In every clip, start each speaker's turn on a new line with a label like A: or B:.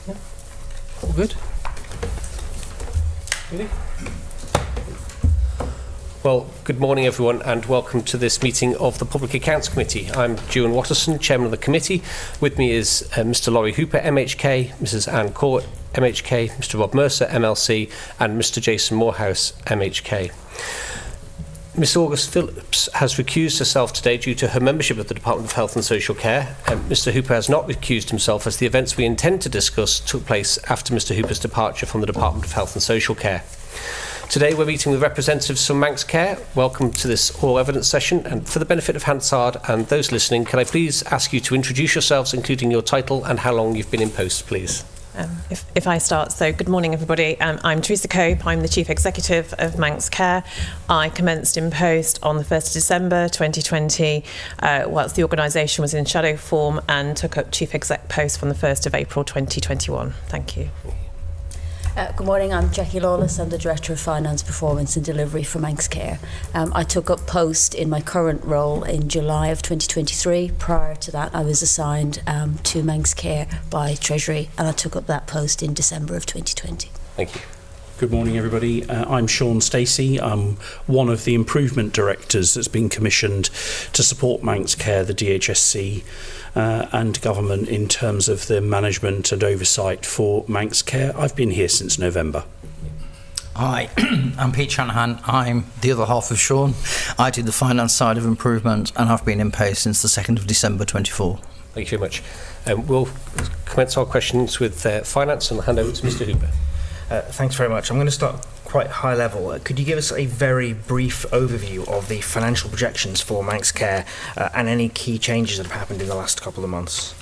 A: Yeah. All good. Really? Well, good morning everyone and welcome to this meeting of the Public Accounts Committee. I'm Shaun Watterson, Chairman of the committee. With me is Mr Laurie Hooper, MHK, Mrs Anne Court, MHK, Mr Rob Mercer, MLC and Mr Jason Morehouse, MHK. Miss August Phillips has recused herself today due to her membership of the Department of Health and Social Care. Mr Hooper has not recused himself as the events we intend to discuss took place after Mr Hooper's departure from the Department of Health and Social Care. Today we're meeting with representatives from Manx Care. Welcome to this oral evidence session, and for the benefit of Hansard and those listening, can I please ask you to introduce yourselves, including your title and how long you've been in post, please?
B: If I start, so good morning everybody. I'm Teresa Cope, I'm the Chief Executive of Manx Care. I commenced in post on the 1st of December 2020 whilst the organisation was in shadow form, and took up Chief Exec post from the 1st of April 2021. Thank you.
C: Good morning, I'm Jackie Lawless. I'm the Director of Finance, Performance and Delivery for Manx Care. I took up post in my current role in July of 2023. Prior to that, I was assigned to Manx Care by Treasury, and I took up that post in December of 2020.
A: Thank you.
D: Good morning everybody, I'm Shaun, Stacey. I'm one of the improvement directors that's been commissioned to support Manx Care, the DHSC and government in terms of the management and oversight for Manx Care. I've been here since November.
E: Hi, I'm Pete Shanahan. I'm the other half of Shaun. I do the finance side of improvement and I've been in post since the 2nd of December 24.
A: Thank you very much. We'll commence our questions with finance and hand over to Mr Hooper.
F: Thanks very much. I'm going to start quite high level. Could you give us a very brief overview of the financial projections for Manx Care and any key changes that have happened in the last couple of months?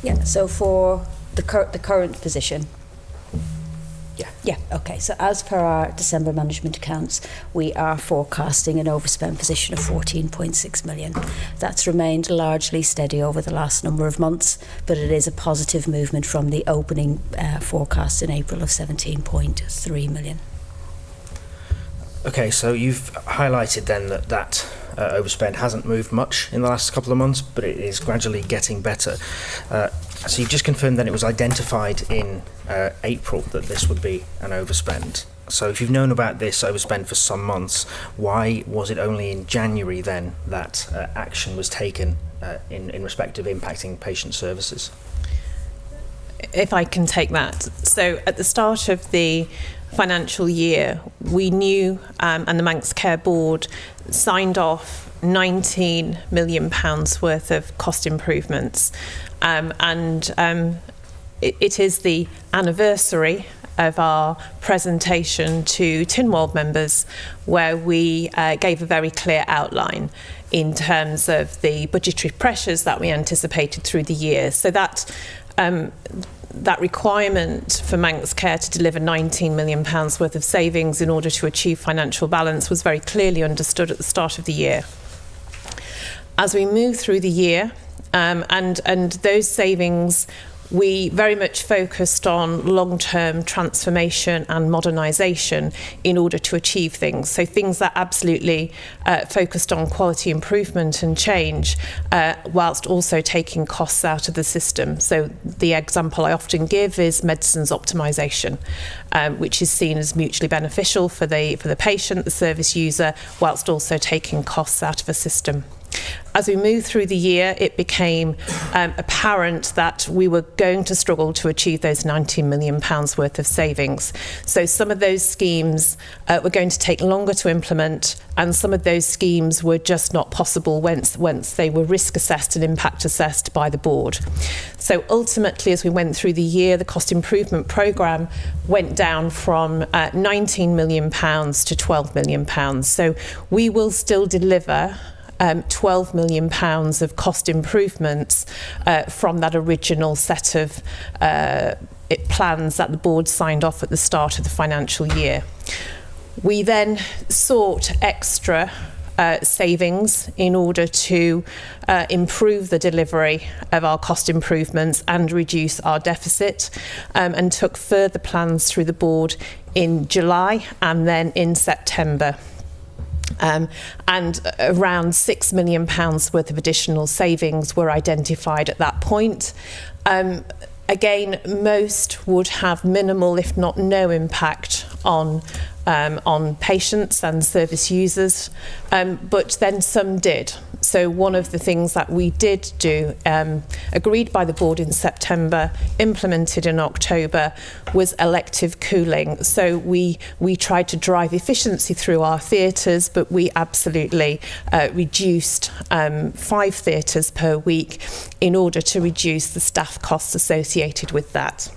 C: Yeah, so for the current position.
F: Yeah.
C: Okay, so as per our December management accounts, we are forecasting an overspend position of 14.6 million. That's remained largely steady over the last number of months, but it is a positive movement from the opening forecast in April of 17.3 million.
F: Okay, so you've highlighted then that overspend hasn't moved much in the last couple of months, but it is gradually getting better. So you've just confirmed that it was identified in April that this would be an overspend. So if you've known about this overspend for some months, why was it only in January then that action was taken in respect of impacting patient services?
B: If I can take that. So at the start of the financial year, we knew, and the Manx Care Board signed off £19 million worth of cost improvements. It is the anniversary of our presentation to Tynwald members, where we gave a very clear outline in terms of the budgetary pressures that we anticipated through the year. So that requirement for Manx Care to deliver £19 million worth of savings in order to achieve financial balance was very clearly understood at the start of the year. As we move through the year, and those savings, we very much focused on long-term transformation and modernisation in order to achieve things. So things that absolutely focused on quality improvement and change, whilst also taking costs out of the system. So the example I often give is medicines optimisation, which is seen as mutually beneficial for the patient, the service user, whilst also taking costs out of a system. As we moved through the year, it became apparent that we were going to struggle to achieve those £19 million worth of savings. So some of those schemes were going to take longer to implement, and some of those schemes were just not possible once they were risk assessed and impact assessed by the board. So ultimately, as we went through the year, the cost improvement programme went down from £19 million to £12 million. So we will still deliver £12 million of cost improvements from that original set of plans that the board signed off at the start of the financial year. We then sought extra savings in order to improve the delivery of our cost improvements and reduce our deficit, and took further plans through the board in July and then in September. And around £6 million worth of additional savings were identified at that point. Again, most would have minimal, if not no, impact on patients and service users, but then some did. So one of the things that we did do, agreed by the board in September, implemented in October, was elective cooling. So we tried to drive efficiency through our theatres, but we absolutely reduced 5 theatres per week in order to reduce the staff costs associated with that.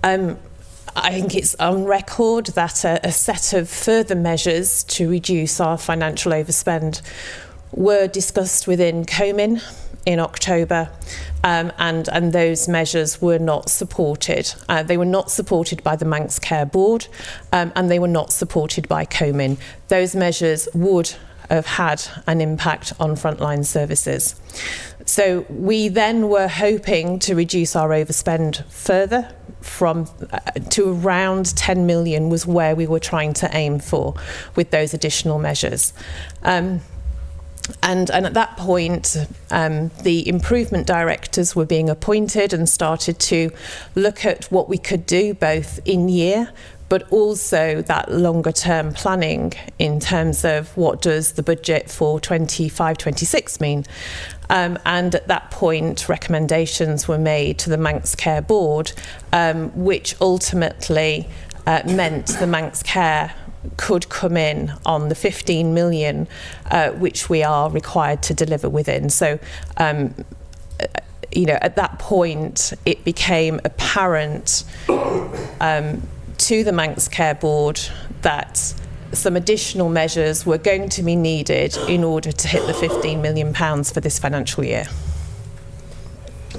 B: I think it's on record that a set of further measures to reduce our financial overspend were discussed within COMIN in October, and those measures were not supported. They were not supported by the Manx Care Board, and they were not supported by COMIN. Those measures would have had an impact on frontline services. So we then were hoping to reduce our overspend further from to around 10 million was where we were trying to aim for with those additional measures. And at that point, the improvement directors were being appointed and started to look at what we could do both in year, but also that longer term planning in terms of what does the budget for 25-26 mean. And at that point, recommendations were made to the Manx Care Board, which ultimately meant the Manx Care could come in on the 15 million, which we are required to deliver within. So, at that point, it became apparent to the Manx Care Board that some additional measures were going to be needed in order to hit the £15 million for this financial year.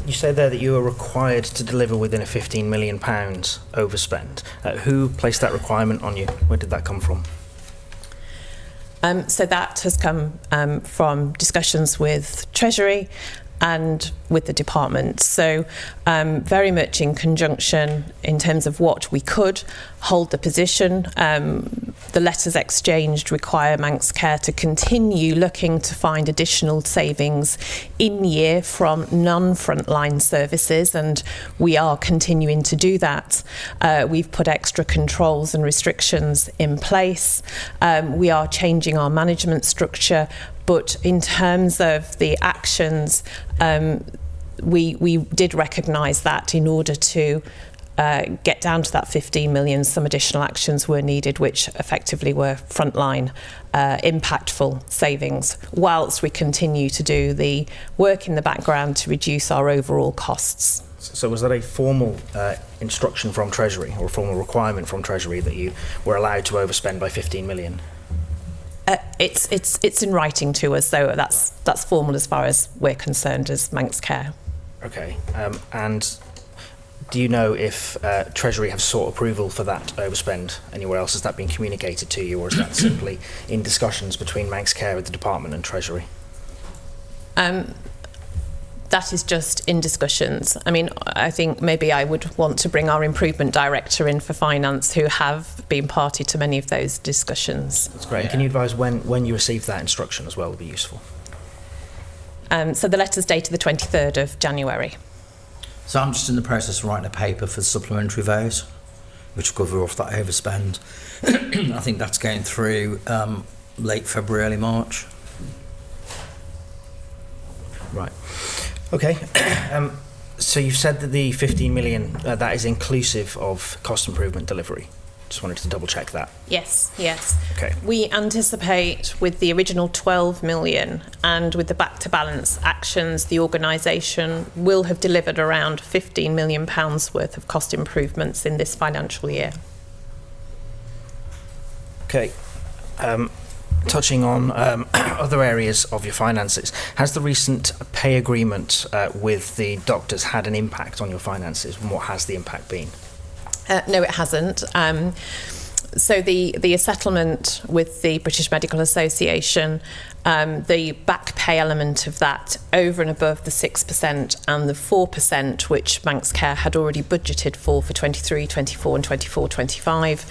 F: You say there that you were required to deliver within a £15 million overspend. Who placed that requirement on you? Where did that come from?
B: So that has come from discussions with Treasury and with the department. So very much in conjunction in terms of what we could hold the position. The letters exchanged require Manx Care to continue looking to find additional savings in year from non-frontline services, and we are continuing to do that. We've put extra controls and restrictions in place. We are changing our management structure, but in terms of the actions, we did recognise that in order to get down to that 15 million, some additional actions were needed, which effectively were frontline impactful savings, whilst we continue to do the work in the background to reduce our overall costs.
F: So was that a formal instruction from Treasury or a formal requirement from Treasury that you were allowed to overspend by 15 million?
B: It's in writing to us, so that's formal as far as we're concerned as Manx Care.
F: Okay, and do you know if Treasury have sought approval for that overspend anywhere else? Has that been communicated to you, or is that simply in discussions between Manx Care with the department and Treasury?
B: That is just in discussions. I mean, I think maybe I would want to bring our improvement director in for finance, who have been party to many of those discussions.
F: That's great. Yeah. Can you advise when you received that instruction as well? Would be useful.
B: So the letter's dated the 23rd of January.
E: So I'm just in the process of writing a paper for the supplementary vote, which will cover off that overspend. I think that's going through late February, early March.
F: Right. Okay. So you've said that the 15 million, that is inclusive of cost improvement delivery. Just wanted to double check that.
B: Yes.
F: Okay.
B: We anticipate with the original 12 million and with the back to balance actions, the organisation will have delivered around £15 million worth of cost improvements in this financial year.
F: Okay. Touching on other areas of your finances, has the recent pay agreement with the doctors had an impact on your finances, and what has the impact been?
B: No, it hasn't. So the settlement with the British Medical Association, the back pay element of that over and above the 6% and the 4%, which Manx Care had already budgeted for 23, 24 and 24, 25,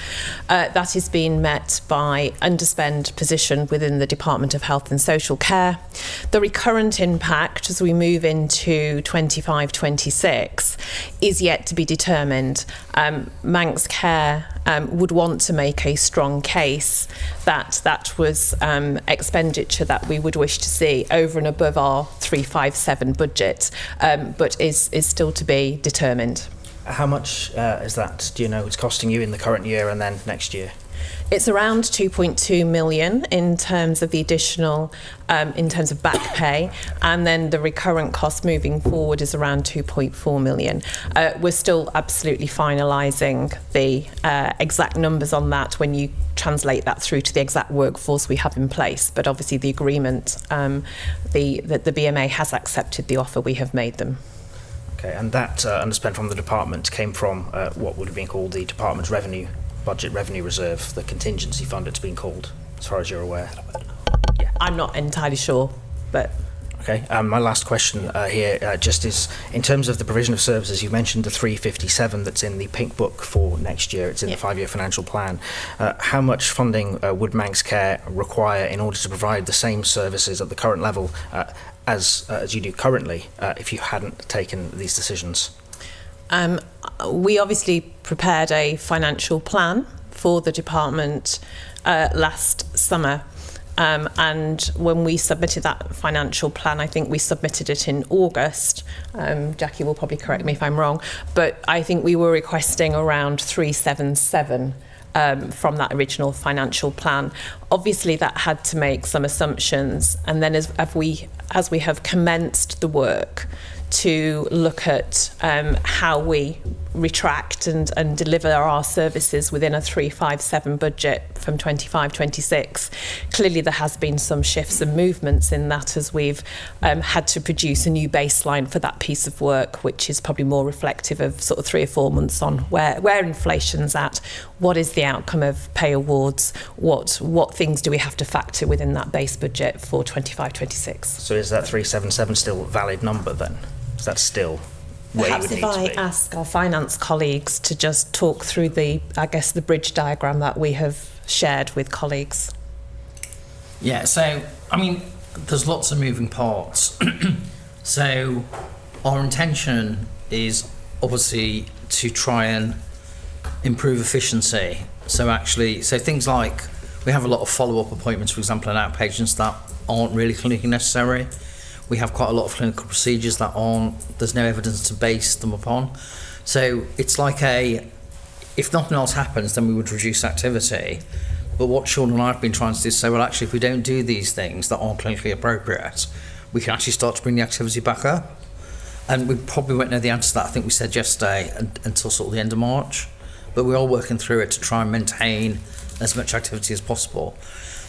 B: that is being met by underspend position within the Department of Health and Social Care. The recurrent impact as we move into 25, 26 is yet to be determined. Manx Care would want to make a strong case that that was expenditure that we would wish to see over and above our 357 budget, but is still to be determined.
F: How much is that, do you know, it's costing you in the current year and then next year?
B: It's around 2.2 million in terms of the additional, in terms of back pay, and then the recurrent cost moving forward is around 2.4 million. We're still absolutely finalising the exact numbers on that when you translate that through to the exact workforce we have in place. But obviously the agreement, the BMA has accepted the offer we have made them.
F: Okay, and that underspend from the department came from what would have been called the department's budget revenue reserve, the contingency fund it's been called, as far as you're aware.
B: Yeah, I'm not entirely sure, but...
F: Okay, my last question here just is, in terms of the provision of services, you mentioned the 357 that's in the pink book for next year, it's in the 5-year financial plan. How much funding would Manx Care require in order to provide the same services at the current level as you do currently if you hadn't taken these decisions?
B: We obviously prepared a financial plan for the department last summer, and when we submitted that financial plan, I think we submitted it in August. Jackie will probably correct me if I'm wrong, but I think we were requesting around 377 from that original financial plan. Obviously that had to make some assumptions, and then as we have commenced the work to look at how we retract and deliver our services within a 357 budget from 25-26. Clearly there has been some shifts and movements in that as we've had to produce a new baseline for that piece of work, which is probably more reflective of sort of 3 or 4 months on where inflation's at, what is the outcome of pay awards, what things do we have to factor within that base budget for 25-26.
F: So is that 377 still a valid number then? Is that still where you would need to be?
B: Perhaps if I ask our finance colleagues to just talk through the bridge diagram that we have shared with colleagues.
E: Yeah, so, I mean, there's lots of moving parts. So our intention is obviously to try and improve efficiency. So things like, we have a lot of follow-up appointments, for example, in outpatients that aren't really clinically necessary. We have quite a lot of clinical procedures that there's no evidence to base them upon. So it's like if nothing else happens, then we would reduce activity. But what Shaun and I have been trying to do is say, well, actually, if we don't do these things that aren't clinically appropriate, we can actually start to bring the activity back up. And we probably won't know the answer to that, I think we said yesterday, until sort of the end of March. But we are working through it to try and maintain as much activity as possible.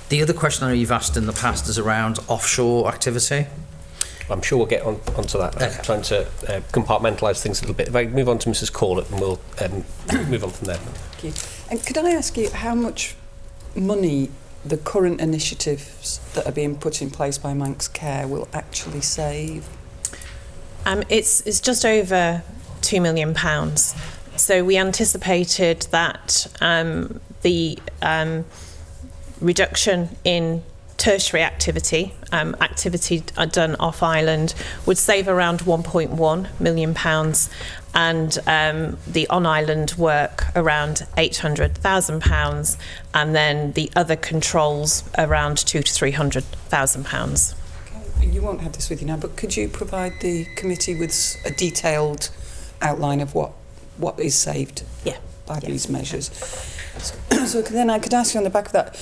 E: The other question I know you've asked in the past is around offshore activity.
A: I'm sure we'll get onto that.
E: Okay.
A: I'm trying to compartmentalise things a little bit. If I move on to Mrs. Corlett, and we'll move on from there.
G: Thank you. And could I ask you how much money the current initiatives that are being put in place by Manx Care will actually save?
B: It's just over £2 million. So we anticipated that the reduction in tertiary activity done off island would save around £1.1 million, and the on island work around £800,000, and then the other controls around £200,000 to £300,000.
G: Okay. You won't have this with you now, but could you provide the committee with a detailed outline of what is saved by these measures? So then I could ask you on the back of that,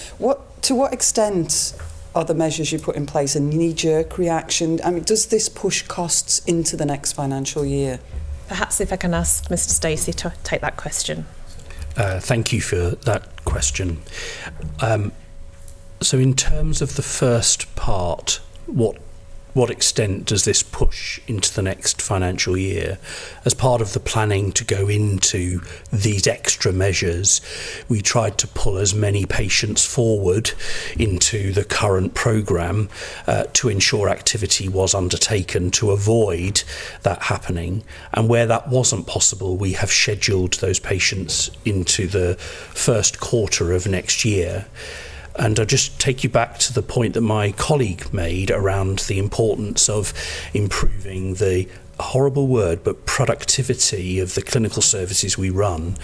G: to what extent are the measures you put in place a knee-jerk reaction? I mean, does this push costs into the next financial year?
B: Perhaps if I can ask Mr. Stacey to take that question.
D: Thank you for that question. So in terms of the first part, what extent does this push into the next financial year? As part of the planning to go into these extra measures, we tried to pull as many patients forward into the current programme to ensure activity was undertaken to avoid that happening. And where that wasn't possible, we have scheduled those patients into the first quarter of next year. And I'll just take you back to the point that my colleague made around the importance of improving the a horrible word, but productivity of the clinical services we run,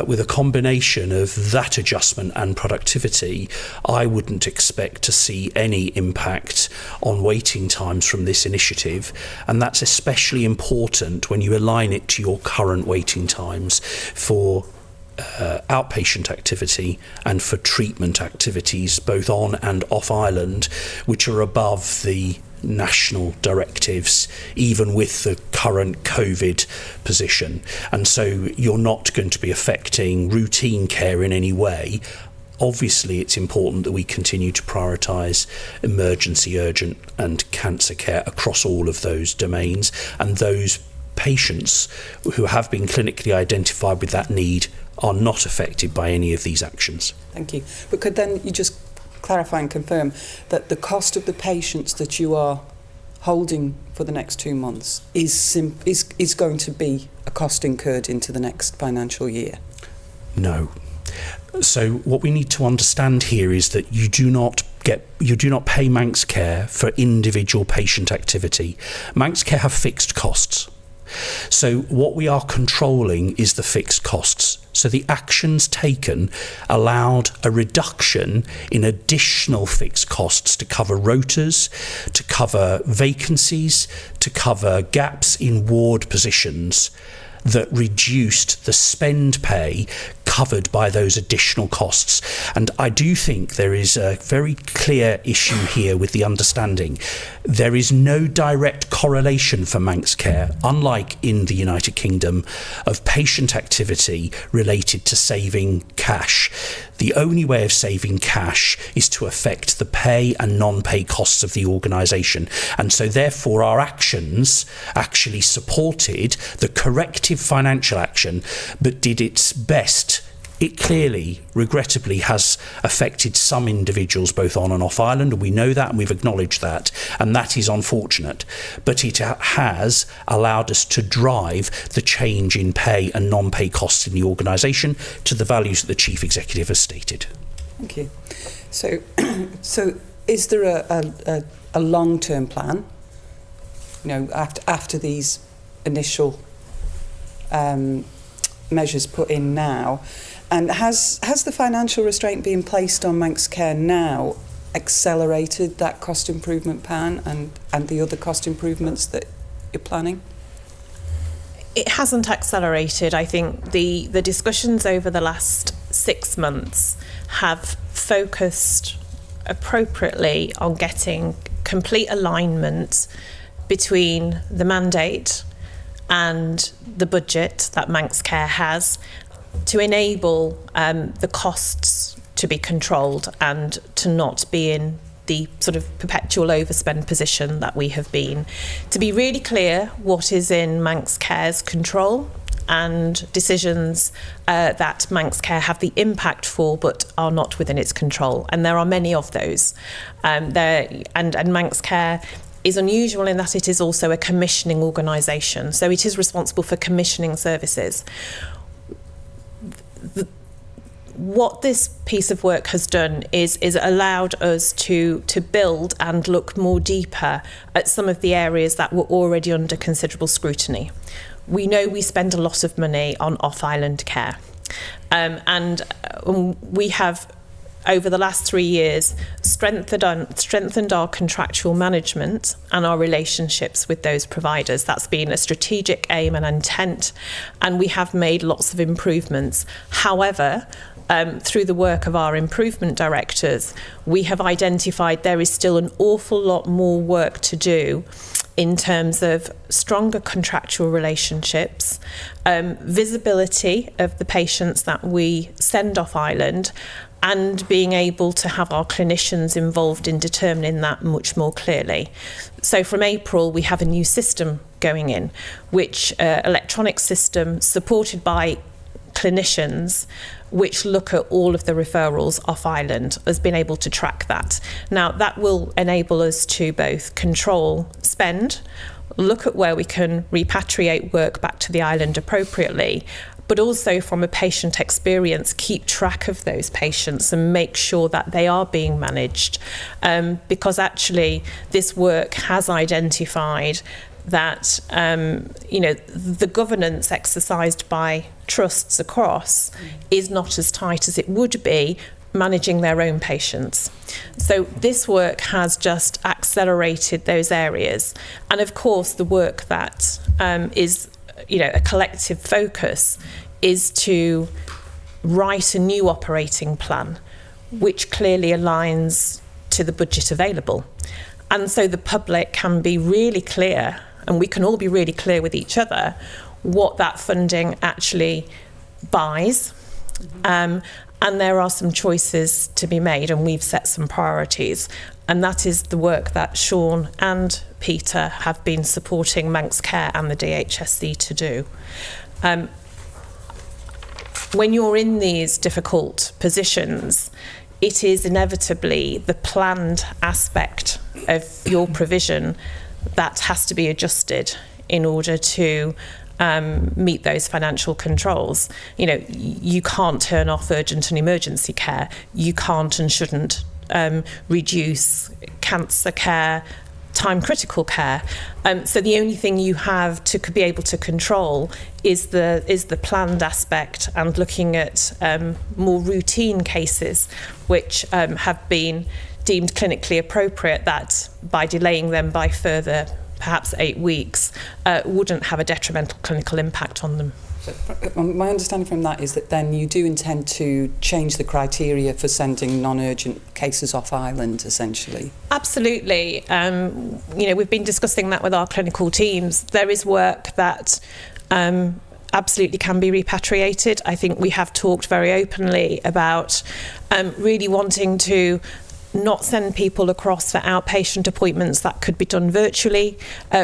D: with a combination of that adjustment and productivity, I wouldn't expect to see any impact on waiting times from this initiative. And that's especially important when you align it to your current waiting times for outpatient activity and for treatment activities both on and off island, which are above the national directives, even with the current COVID position. And so you're not going to be affecting routine care in any way. Obviously, it's important that we continue to prioritise emergency, urgent and cancer care across all of those domains, and those patients who have been clinically identified with that need are not affected by any of these actions.
G: Thank you. But could then you just clarify and confirm that the cost of the patients that you are holding for the next 2 months is going to be a cost incurred into the next financial year?
D: No. So what we need to understand here is that you do not pay Manx Care for individual patient activity. Manx Care have fixed costs. So what we are controlling is the fixed costs. So the actions taken allowed a reduction in additional fixed costs to cover rotas, to cover vacancies, to cover gaps in ward positions that reduced the spend pay covered by those additional costs. And I do think there is a very clear issue here with the understanding. There is no direct correlation for Manx Care, unlike in the United Kingdom, of patient activity related to saving cash. The only way of saving cash is to affect the pay and non-pay costs of the organisation. And so therefore our actions actually supported the corrective financial action, but did its best. It clearly, regrettably, has affected some individuals both on and off island, and we know that and we've acknowledged that, and that is unfortunate. But it has allowed us to drive the change in pay and non-pay costs in the organisation to the values that the Chief Executive has stated.
G: Thank you. So is there a long-term plan, after these initial measures put in now? And has the financial restraint being placed on Manx Care now accelerated that cost improvement plan and the other cost improvements that you're planning?
B: It hasn't accelerated. I think the discussions over the last 6 months have focused appropriately on getting complete alignment between the mandate and the budget that Manx Care has to enable the costs to be controlled and to not be in the sort of perpetual overspend position that we have been. To be really clear what is in Manx Care's control and decisions that Manx Care have the impact for but are not within its control. And there are many of those. And Manx Care is unusual in that it is also a commissioning organisation. So it is responsible for commissioning services. What this piece of work has done is allowed us to build and look more deeper at some of the areas that were already under considerable scrutiny. We know we spend a lot of money on off-island care, and we have, over the last 3 years, strengthened our contractual management and our relationships with those providers. That's been a strategic aim and intent, and we have made lots of improvements. However, through the work of our improvement directors, we have identified there is still an awful lot more work to do in terms of stronger contractual relationships, visibility of the patients that we send off island, and being able to have our clinicians involved in determining that much more clearly. So from April, we have a new system going in, which electronic system supported by clinicians, which look at all of the referrals off island, has been able to track that. Now, that will enable us to both control spend, look at where we can repatriate work back to the island appropriately, but also from a patient experience, keep track of those patients and make sure that they are being managed. Because actually this work has identified that the governance exercised by trusts across is not as tight as it would be managing their own patients. So this work has just accelerated those areas. And of course, the work that is a collective focus is to write a new operating plan, which clearly aligns to the budget available. And so the public can be really clear, and we can all be really clear with each other, what that funding actually buys. And there are some choices to be made, and we've set some priorities. And that is the work that Shaun and Peter have been supporting Manx Care and the DHSC to do. When you're in these difficult positions, it is inevitably the planned aspect of your provision that has to be adjusted in order to meet those financial controls. You can't turn off urgent and emergency care. You can't and shouldn't reduce cancer care, time critical care. So the only thing you have to be able to control is the planned aspect, and looking at more routine cases which have been deemed clinically appropriate, that by delaying them by further perhaps 8 weeks wouldn't have a detrimental clinical impact on them.
G: So, my understanding from that is that then you do intend to change the criteria for sending non-urgent cases off island, essentially.
B: Absolutely. We've been discussing that with our clinical teams. There is work that absolutely can be repatriated. I think we have talked very openly about really wanting to not send people across for outpatient appointments that could be done virtually.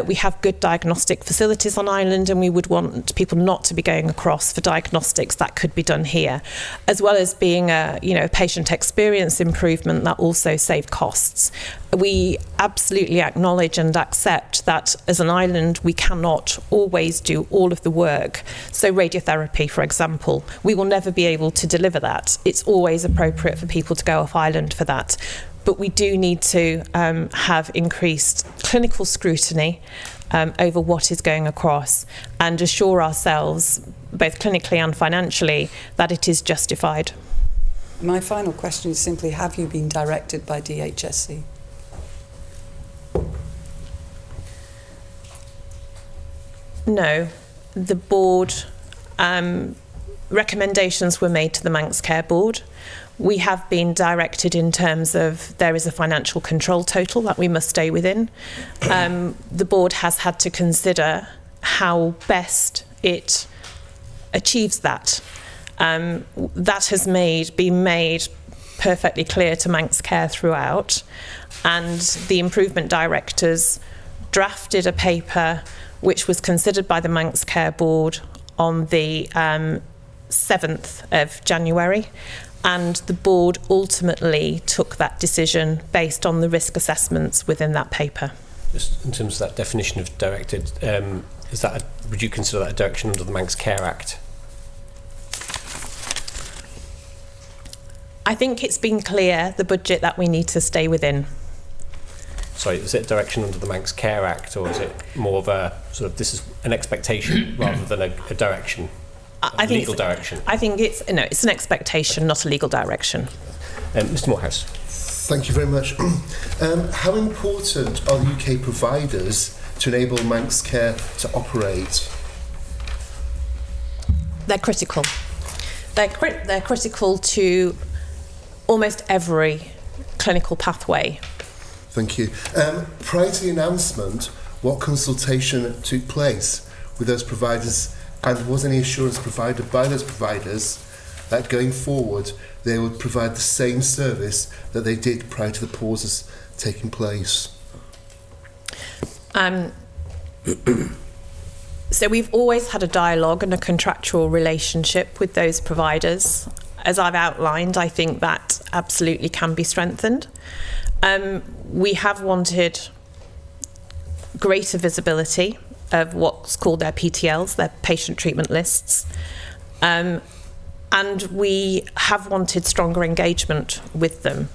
B: We have good diagnostic facilities on island, and we would want people not to be going across for diagnostics that could be done here, as well as being a patient experience improvement that also save costs. We absolutely acknowledge and accept that as an island we cannot always do all of the work. So radiotherapy, for example, we will never be able to deliver that. It's always appropriate for people to go off island for that. But we do need to have increased clinical scrutiny over what is going across, and assure ourselves, both clinically and financially, that it is justified.
G: My final question is simply, have you been directed by DHSC?
B: No. The board recommendations were made to the Manx Care Board. We have been directed in terms of there is a financial control total that we must stay within. The board has had to consider how best it achieves that. That has been made perfectly clear to Manx Care throughout, and the improvement directors drafted a paper which was considered by the Manx Care Board on the 7th of January. And the board ultimately took that decision based on the risk assessments within that paper.
A: Just in terms of that definition of directed, would you consider that a direction under the Manx Care Act?
B: I think it's been clear, the budget that we need to stay within.
A: Sorry, is it a direction under the Manx Care Act, or is it more of a sort of, this is an expectation rather than a direction?
B: I think
A: legal direction.
B: I think it's an expectation, not a legal direction.
A: Mr. Morehouse.
H: Thank you very much. How important are the UK providers to enable Manx Care to operate?
B: They're critical. They're critical to almost every clinical pathway.
H: Thank you. Prior to the announcement, what consultation took place with those providers? And was any assurance provided by those providers that going forward they would provide the same service that they did prior to the pauses taking place?
B: So we've always had a dialogue and a contractual relationship with those providers. As I've outlined, I think that absolutely can be strengthened. We have wanted greater visibility of what's called their PTLs, their patient treatment lists. And we have wanted stronger engagement with them.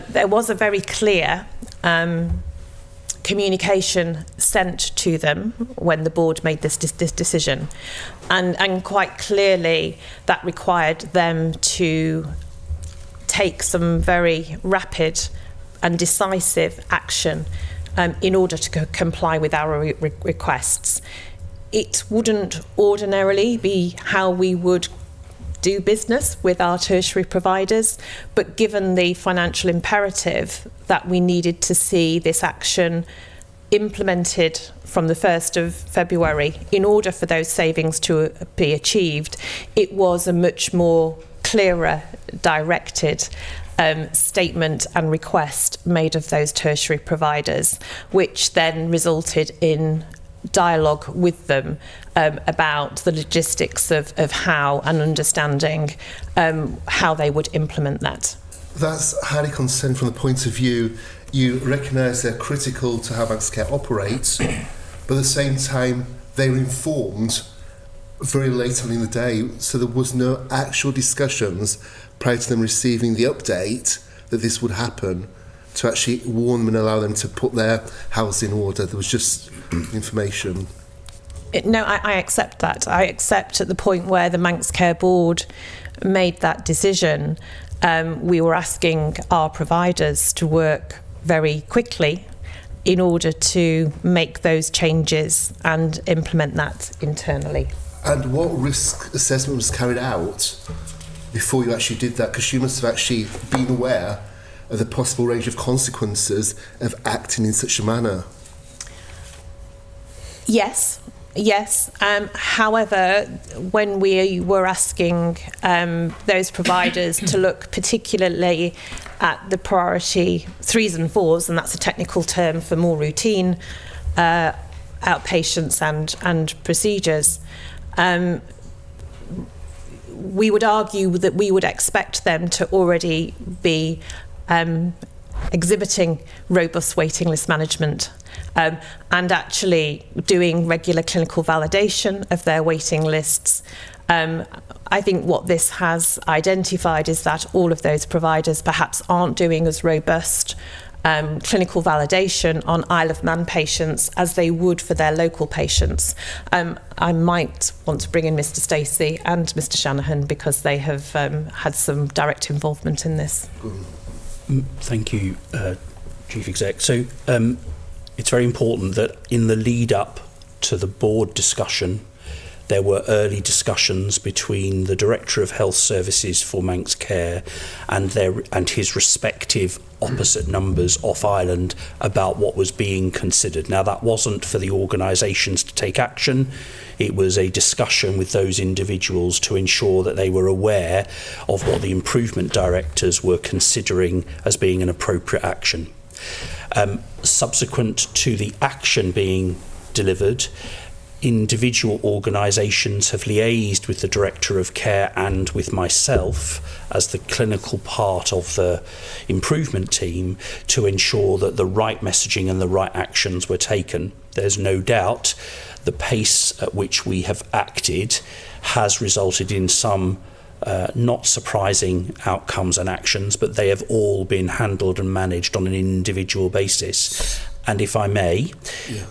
B: There was a very clear communication sent to them when the board made this decision, and quite clearly that required them to take some very rapid and decisive action in order to comply with our requests. It wouldn't ordinarily be how we would do business with our tertiary providers, but given the financial imperative that we needed to see this action implemented from the 1st of February in order for those savings to be achieved, it was a much more clearer, directed statement and request made of those tertiary providers, which then resulted in dialogue with them about the logistics of how and understanding how they would implement that.
H: That's highly concerning from the point of view you recognise they're critical to how Manx Care operates, but at the same time they were informed very late on in the day, so there was no actual discussions prior to them receiving the update that this would happen to actually warn them and allow them to put their house in order. There was just information.
B: No, I accept that. I accept at the point where the Manx Care Board made that decision, we were asking our providers to work very quickly in order to make those changes and implement that internally.
H: And what risk assessment was carried out before you actually did that? Because you must have actually been aware of the possible range of consequences of acting in such a manner.
B: Yes. However, when we were asking those providers to look particularly at the priority 3s and 4s, and that's a technical term for more routine outpatients and procedures, we would argue that we would expect them to already be exhibiting robust waiting list management and actually doing regular clinical validation of their waiting lists. I think what this has identified is that all of those providers perhaps aren't doing as robust clinical validation on Isle of Man patients as they would for their local patients. I might want to bring in Mr. Stacey and Mr. Shanahan because they have had some direct involvement in this.
D: Thank you, Chief Exec. So it's very important that in the lead up to the board discussion, there were early discussions between the Director of Health Services for Manx Care and his respective opposite numbers off island about what was being considered. Now, that wasn't for the organisations to take action. It was a discussion with those individuals to ensure that they were aware of what the improvement directors were considering as being an appropriate action. Subsequent to the action being delivered, individual organisations have liaised with the Director of Care and with myself as the clinical part of the improvement team to ensure that the right messaging and the right actions were taken. There's no doubt the pace at which we have acted has resulted in some not surprising outcomes and actions, but they have all been handled and managed on an individual basis. And if I may,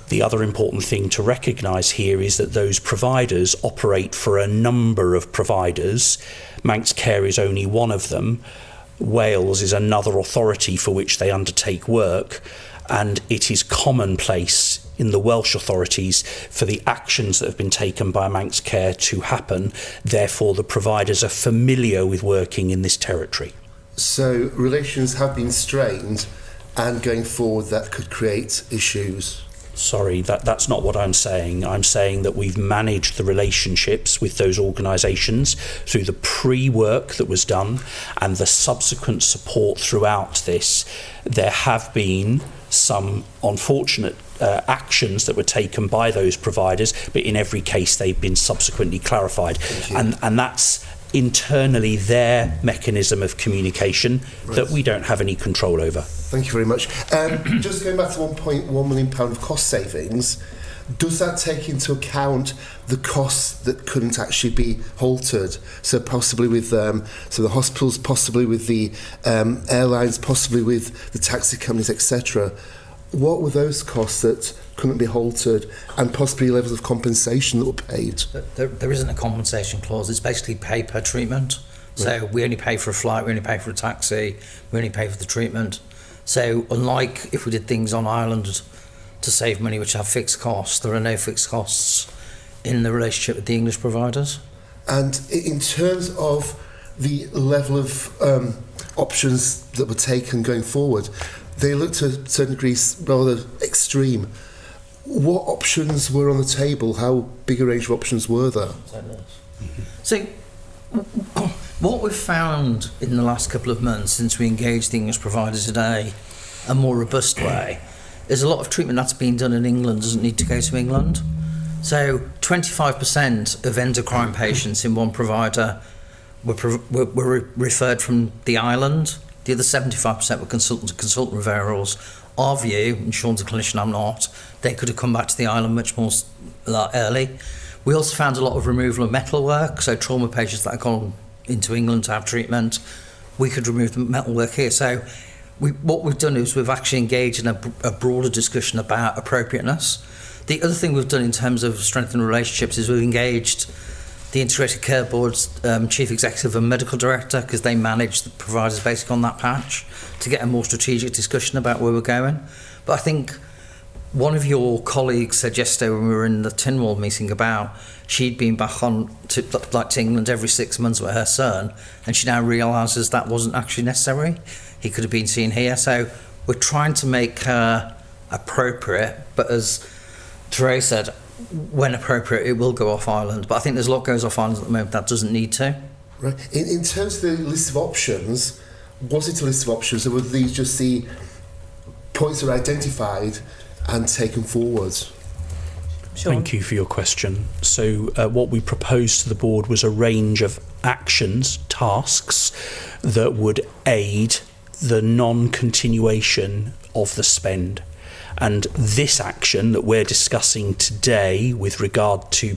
D: the other important thing to recognise here is that those providers operate for a number of providers. Manx Care is only one of them. Wales is another authority for which they undertake work, and it is commonplace in the Welsh authorities for the actions that have been taken by Manx Care to happen. Therefore, the providers are familiar with working in this territory.
H: So relations have been strained, and going forward that could create issues.
D: Sorry, that's not what I'm saying. I'm saying that we've managed the relationships with those organisations through the pre-work that was done and the subsequent support throughout this. There have been some unfortunate actions that were taken by those providers, but in every case they've been subsequently clarified. And that's internally their mechanism of communication that we don't have any control over.
H: Thank you very much. Just going back to £1.1 million of cost savings, does that take into account the costs that couldn't actually be halted? So possibly with so the hospitals, possibly with the airlines, possibly with the taxi companies, etc. what were those costs that couldn't be halted, and possibly levels of compensation that were paid?
E: There isn't a compensation clause. It's basically pay per treatment. So we only pay for a flight, we only pay for a taxi, we only pay for the treatment. So unlike if we did things on Ireland to save money which have fixed costs, there are no fixed costs in the relationship with the English providers.
H: And in terms of the level of options that were taken going forward, they looked to a certain degree rather extreme. What options were on the table? How big a range of options were there?
E: So what we've found in the last couple of months since we engaged the English providers in a more robust way is a lot of treatment that's been done in England doesn't need to go to England. So 25% of endocrine patients in one provider were referred from the island. The other 75% were consultant-to-consultant referrals. Our view, and Shaun's a clinician, I'm not, they could have come back to the island much more early. We also found a lot of removal of metalwork, so trauma patients that have gone into England to have treatment, we could remove the metalwork here. So what we've done is we've actually engaged in a broader discussion about appropriateness. The other thing we've done in terms of strengthening relationships is we've engaged the Integrated Care Board's Chief Executive and Medical Director, because they manage the providers basically on that patch, to get a more strategic discussion about where we're going. But I think one of your colleagues said yesterday when we were in the Tynwald meeting about she'd been back on to England every 6 months with her son, and she now realises that wasn't actually necessary. He could have been seen here. So we're trying to make her appropriate, but as Teresa said, when appropriate, it will go off Ireland. But I think there's a lot goes off Ireland at the moment that doesn't need to.
H: Right. In terms of the list of options, was it a list of options, or were these just the points that were identified and taken forward?
B: Shaun.
D: Thank you for your question. So what we proposed to the board was a range of actions, tasks, that would aid the non-continuation of the spend. And this action that we're discussing today with regard to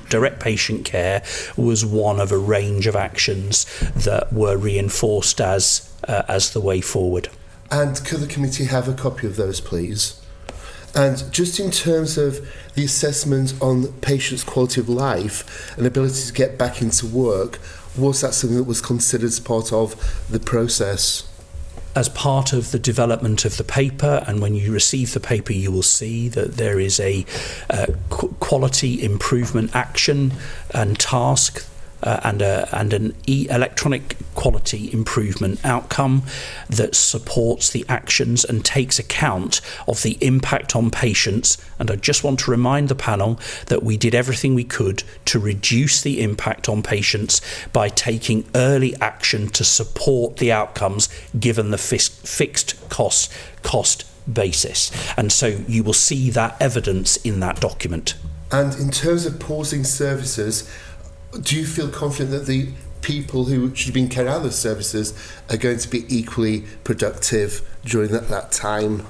D: direct patient care was one of a range of actions that were reinforced as the way forward.
H: And could the committee have a copy of those, please? And just in terms of the assessment on patients' quality of life and ability to get back into work, was that something that was considered as part of the process?
D: As part of the development of the paper, and when you receive the paper you will see that there is a quality improvement action and task and an electronic quality improvement outcome that supports the actions and takes account of the impact on patients. And I just want to remind the panel that we did everything we could to reduce the impact on patients by taking early action to support the outcomes given the fixed cost basis. And so you will see that evidence in that document.
H: And in terms of pausing services, do you feel confident that the people who should have been carrying out those services are going to be equally productive during that time?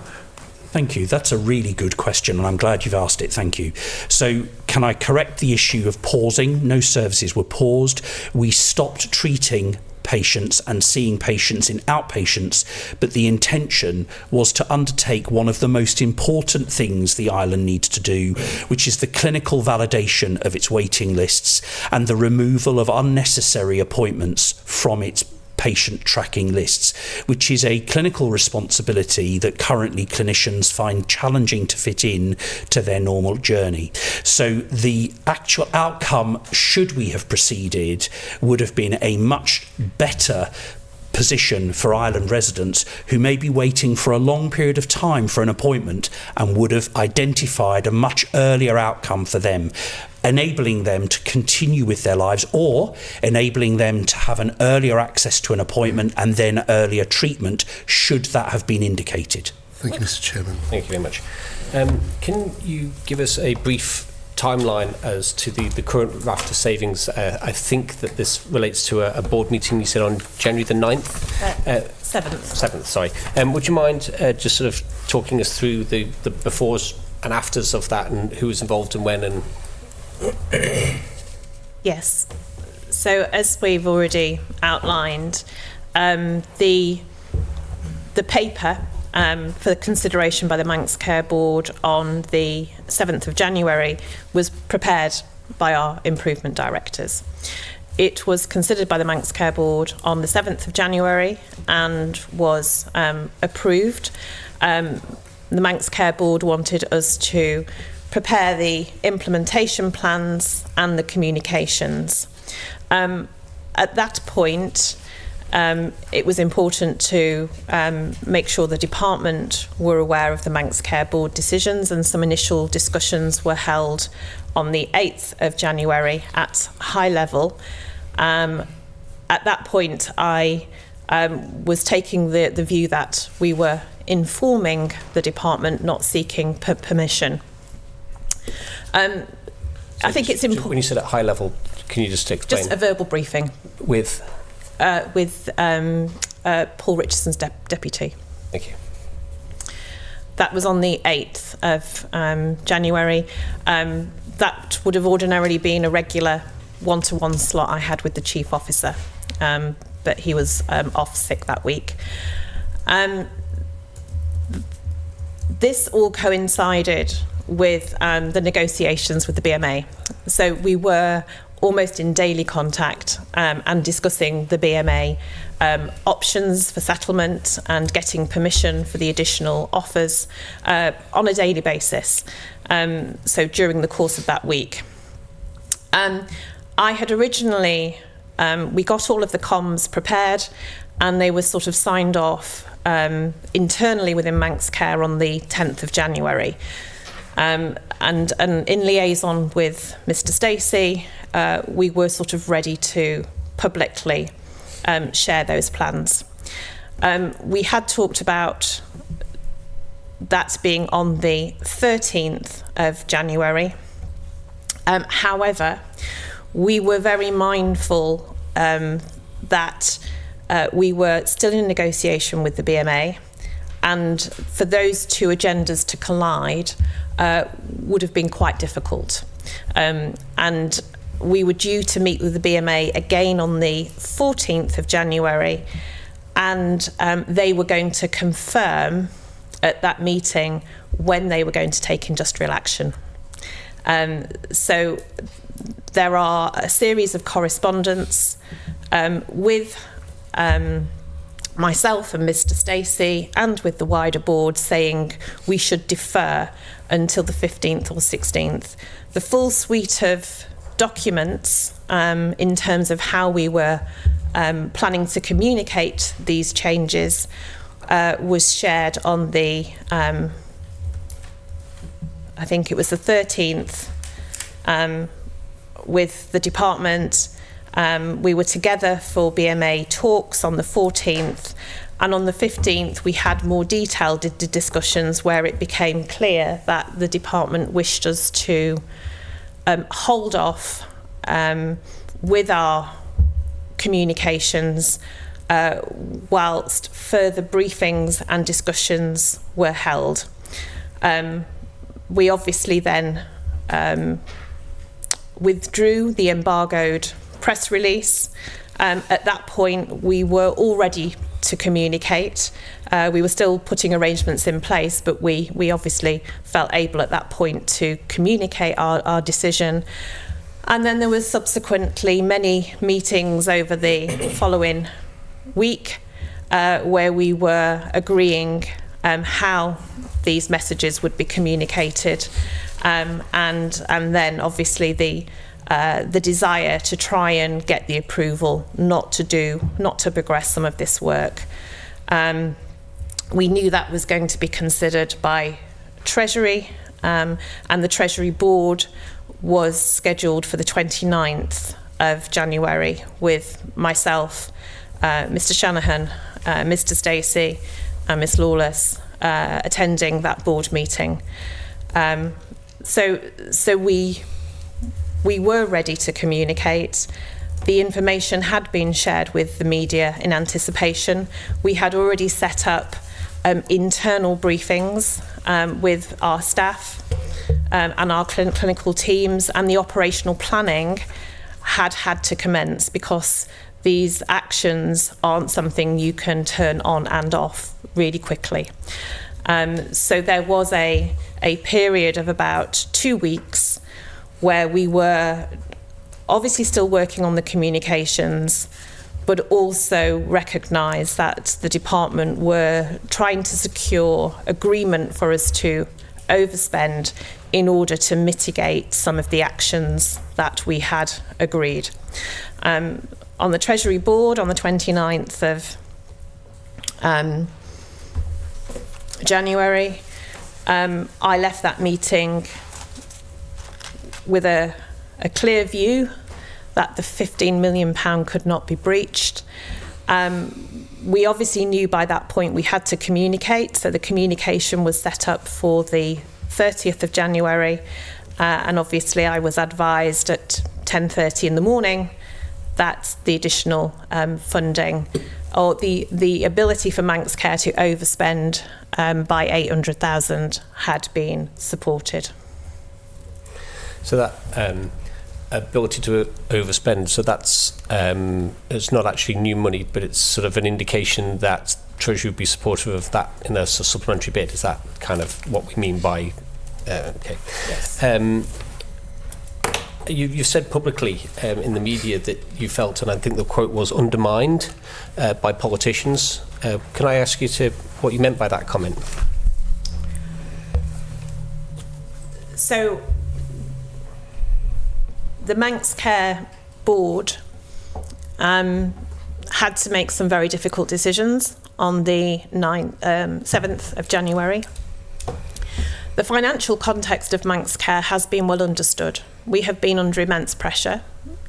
D: Thank you. That's a really good question, and I'm glad you've asked it. Thank you. So can I correct the issue of pausing? No services were paused. We stopped treating patients and seeing patients in outpatients, but the intention was to undertake one of the most important things the island needs to do, which is the clinical validation of its waiting lists and the removal of unnecessary appointments from its patient tracking lists, which is a clinical responsibility that currently clinicians find challenging to fit in to their normal journey. So the actual outcome, should we have proceeded, would have been a much better position for island residents who may be waiting for a long period of time for an appointment, and would have identified a much earlier outcome for them, enabling them to continue with their lives, or enabling them to have an earlier access to an appointment and then earlier treatment should that have been indicated.
H: Thank you, Mr. Chairman.
A: Thank you very much. Can you give us a brief timeline as to the current raft of savings? I think that this relates to a board meeting you said on January the 9th? 7th, sorry. Would you mind just sort of talking us through the befores and afters of that, and who was involved and when? And
B: Yes. So as we've already outlined, the paper for consideration by the Manx Care Board on the 7th of January was prepared by our improvement directors. It was considered by the Manx Care Board on the 7th of January and was approved. The Manx Care Board wanted us to prepare the implementation plans and the communications. At that point, it was important to make sure the department were aware of the Manx Care Board decisions, and some initial discussions were held on the 8th of January at high level. At that point, I was taking the view that we were informing the department, not seeking permission. I think it's important.
A: When you said at high level, can you just explain?
B: Just a verbal briefing
A: With
B: Paul Richardson's deputy.
A: Thank you.
B: That was on the 8th of January. That would have ordinarily been a regular one-to-one slot I had with the chief officer, but he was off sick that week. This all coincided with the negotiations with the BMA. So we were almost in daily contact and discussing the BMA options for settlement and getting permission for the additional offers on a daily basis. So during the course of that week. I had originally, we got all of the comms prepared and they were sort of signed off internally within Manx Care on the 10th of January. And in liaison with Mr. Stacey, we were sort of ready to publicly share those plans. We had talked about that being on the 13th of January. However, we were very mindful that we were still in negotiation with the BMA, and for those two agendas to collide would have been quite difficult. And we were due to meet with the BMA again on the 14th of January, and they were going to confirm at that meeting when they were going to take industrial action. So there are a series of correspondence with myself and Mr. Stacey and with the wider board saying we should defer until the 15th or 16th. The full suite of documents in terms of how we were planning to communicate these changes was shared on the, I think it was the 13th, with the department. We were together for BMA talks on the 14th, and on the 15th we had more detailed discussions where it became clear that the department wished us to hold off with our communications whilst further briefings and discussions were held. We obviously then withdrew the embargoed press release. At that point, we were all ready to communicate. We were still putting arrangements in place, but we obviously felt able at that point to communicate our decision. And then there was subsequently many meetings over the following week where we were agreeing how these messages would be communicated, and then obviously the desire to try and get the approval not to progress some of this work. We knew that was going to be considered by Treasury, and the Treasury Board was scheduled for the 29th of January with myself, Mr. Shanahan, Mr. Stacey and Miss Lawless attending that board meeting. So we were ready to communicate. The information had been shared with the media in anticipation. We had already set up internal briefings with our staff and our clinical teams, and the operational planning had to commence because these actions aren't something you can turn on and off really quickly. So there was a period of about 2 weeks where we were obviously still working on the communications, but also recognised that the department were trying to secure agreement for us to overspend in order to mitigate some of the actions that we had agreed. On the Treasury Board on the 29th of January, I left that meeting with a clear view that the £15 million could not be breached. We obviously knew by that point we had to communicate, so the communication was set up for the 30th of January, and obviously I was advised at 10:30 in the morning that the additional funding, or the ability for Manx Care to overspend by 800,000 had been supported.
A: So that ability to overspend, so that's it's not actually new money, but it's sort of an indication that Treasury would be supportive of that in a supplementary bid. Is that kind of what we mean by okay?
B: Yes.
A: You've said publicly in the media that you felt, and I think the quote was, undermined by politicians. Can I ask you to what you meant by that comment?
B: So the Manx Care Board had to make some very difficult decisions on the 7th of January. The financial context of Manx Care has been well understood. We have been under immense pressure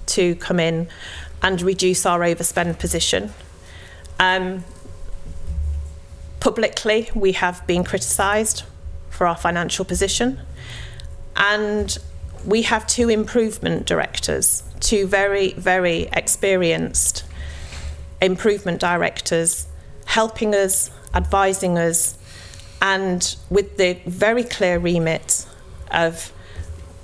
B: to come in and reduce our overspend position. Publicly, we have been criticised for our financial position, and we have 2 improvement directors, 2 very, very experienced improvement directors helping us, advising us, and with the very clear remit of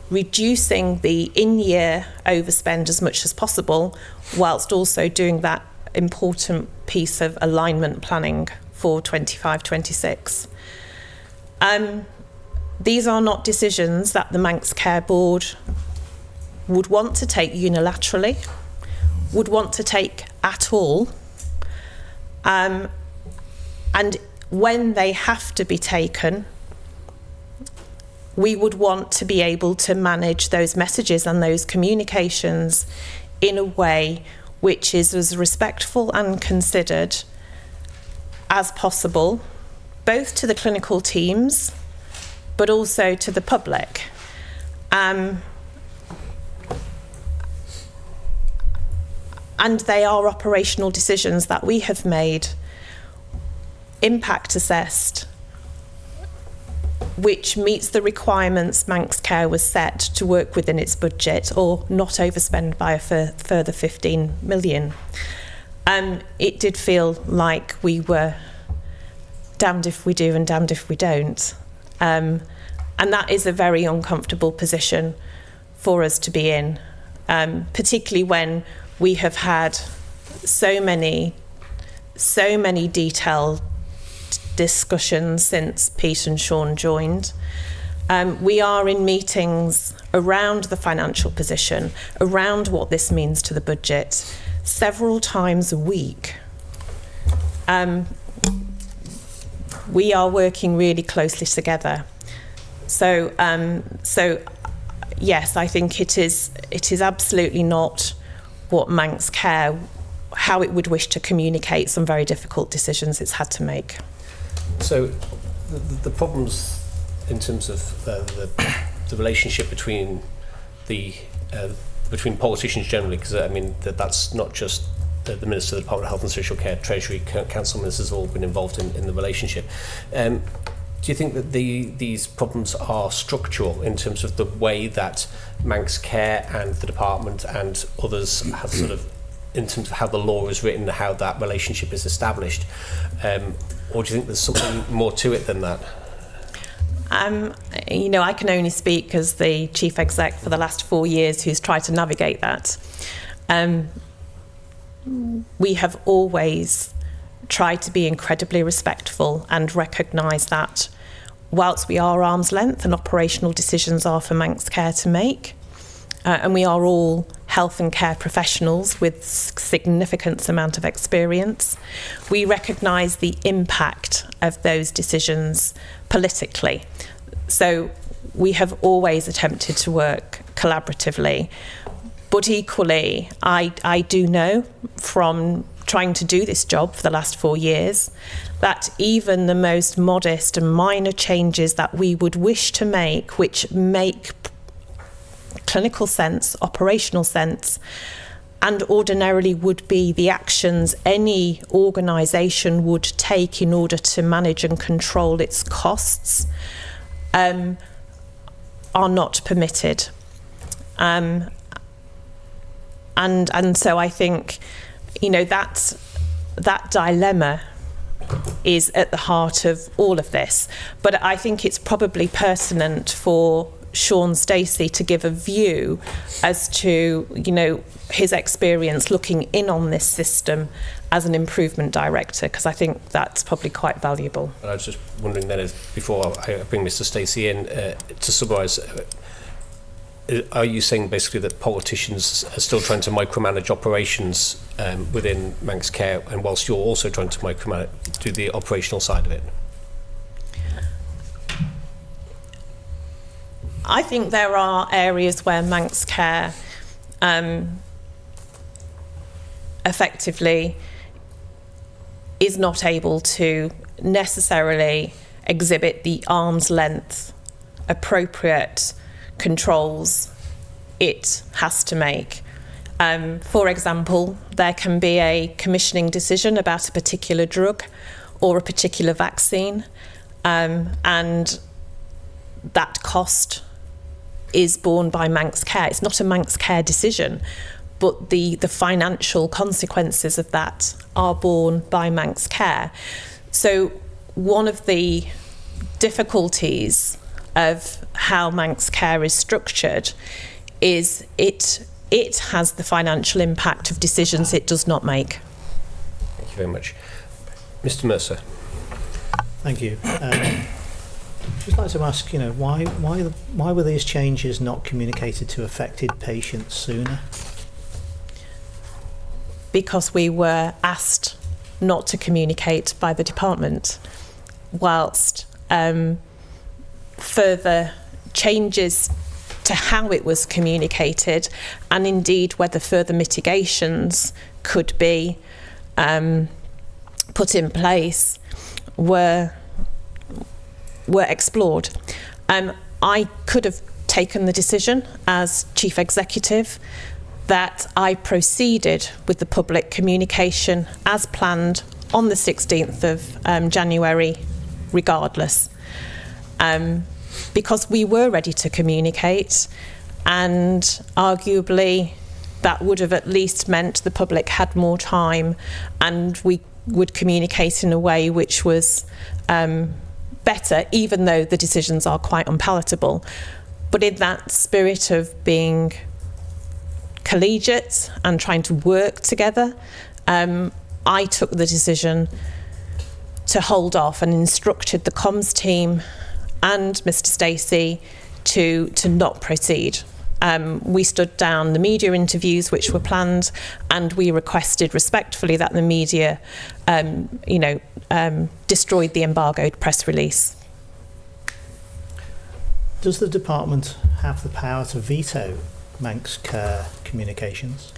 B: reducing the in-year overspend as much as possible, whilst also doing that important piece of alignment planning for 25-26. These are not decisions that the Manx Care Board would want to take unilaterally, would want to take at all, and when they have to be taken, we would want to be able to manage those messages and those communications in a way which is as respectful and considered as possible, both to the clinical teams, but also to the public. And they are operational decisions that we have made, impact assessed, which meets the requirements Manx Care was set to work within its budget or not overspend by a further 15 million. It did feel like we were damned if we do and damned if we don't. And that is a very uncomfortable position for us to be in, particularly when we have had so many detailed discussions since Pete and Shaun joined. We are in meetings around the financial position, around what this means to the budget, several times a week. We are working really closely together. So yes, I think it is absolutely not what Manx Care, how it would wish to communicate some very difficult decisions it's had to make.
A: So the problems in terms of the relationship between between politicians generally, because I mean that's not just the Minister of the Department of Health and Social Care, Treasury, Council Ministers have all been involved in the relationship. Do you think that these problems are structural in terms of the way that Manx Care and the department and others have sort of, in terms of how the law is written, how that relationship is established? Or do you think there's something more to it than that?
B: I can only speak as the Chief Exec for the last 4 years who's tried to navigate that. We have always tried to be incredibly respectful and recognise that whilst we are arm's length and operational decisions are for Manx Care to make, and we are all health and care professionals with significant amount of experience, we recognise the impact of those decisions politically. So we have always attempted to work collaboratively, but equally I do know from trying to do this job for the last 4 years that even the most modest and minor changes that we would wish to make, which make clinical sense, operational sense, and ordinarily would be the actions any organisation would take in order to manage and control its costs, are not permitted. And so I think, you know, that dilemma is at the heart of all of this. But I think it's probably pertinent for Shaun Stacey to give a view as to, you know, his experience looking in on this system as an improvement director, because I think that's probably quite valuable.
A: And I was just wondering then, if, before I bring Mr. Stacey in, to summarise, are you saying basically that politicians are still trying to micromanage operations within Manx Care, and whilst you're also trying to micromanage, do the operational side of it?
B: I think there are areas where Manx Care effectively is not able to necessarily exhibit the arm's length appropriate controls it has to make. For example, there can be a commissioning decision about a particular drug or a particular vaccine, and that cost is borne by Manx Care. It's not a Manx Care decision, but the financial consequences of that are borne by Manx Care. So one of the difficulties of how Manx Care is structured is it has the financial impact of decisions it does not make.
A: Thank you very much. Mr. Mercer.
I: Thank you. Just like to ask, you know, why were these changes not communicated to affected patients sooner?
B: Because we were asked not to communicate by the department, whilst further changes to how it was communicated, and indeed whether further mitigations could be put in place, were explored. I could have taken the decision as Chief Executive that I proceeded with the public communication as planned on the 16th of January, regardless. Because we were ready to communicate, and arguably that would have at least meant the public had more time and we would communicate in a way which was better, even though the decisions are quite unpalatable. But in that spirit of being collegiate and trying to work together, I took the decision to hold off and instructed the comms team and Mr. Stacey to not proceed. We stood down the media interviews which were planned, and we requested respectfully that the media destroyed the embargoed press release.
I: Does the department have the power to veto Manx Care communications?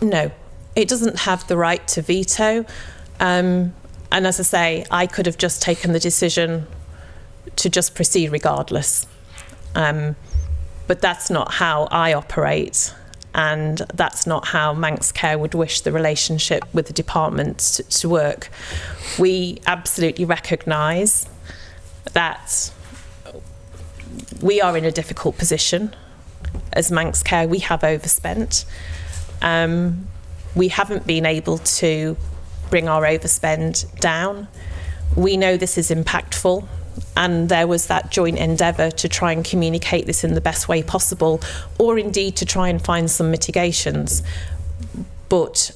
B: No, it doesn't have the right to veto. And as I say, I could have just taken the decision to just proceed regardless. But that's not how I operate, and that's not how Manx Care would wish the relationship with the department to work. We absolutely recognise that we are in a difficult position. As Manx Care, we have overspent. We haven't been able to bring our overspend down. We know this is impactful, and there was that joint endeavour to try and communicate this in the best way possible, or indeed to try and find some mitigations. But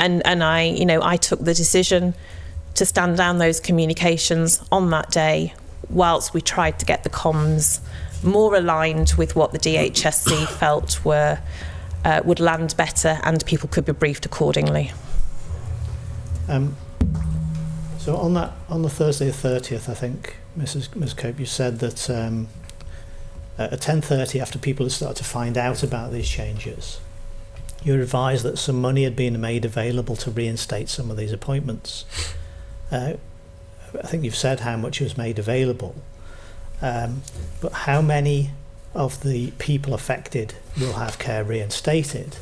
B: And I took the decision to stand down those communications on that day, whilst we tried to get the comms more aligned with what the DHSC felt would land better, and people could be briefed accordingly.
I: So on the Thursday the 30th, I think, Ms. Cope, you said that at 10:30, after people had started to find out about these changes, you were advised that some money had been made available to reinstate some of these appointments. I think you've said how much was made available, but how many of the people affected will have care reinstated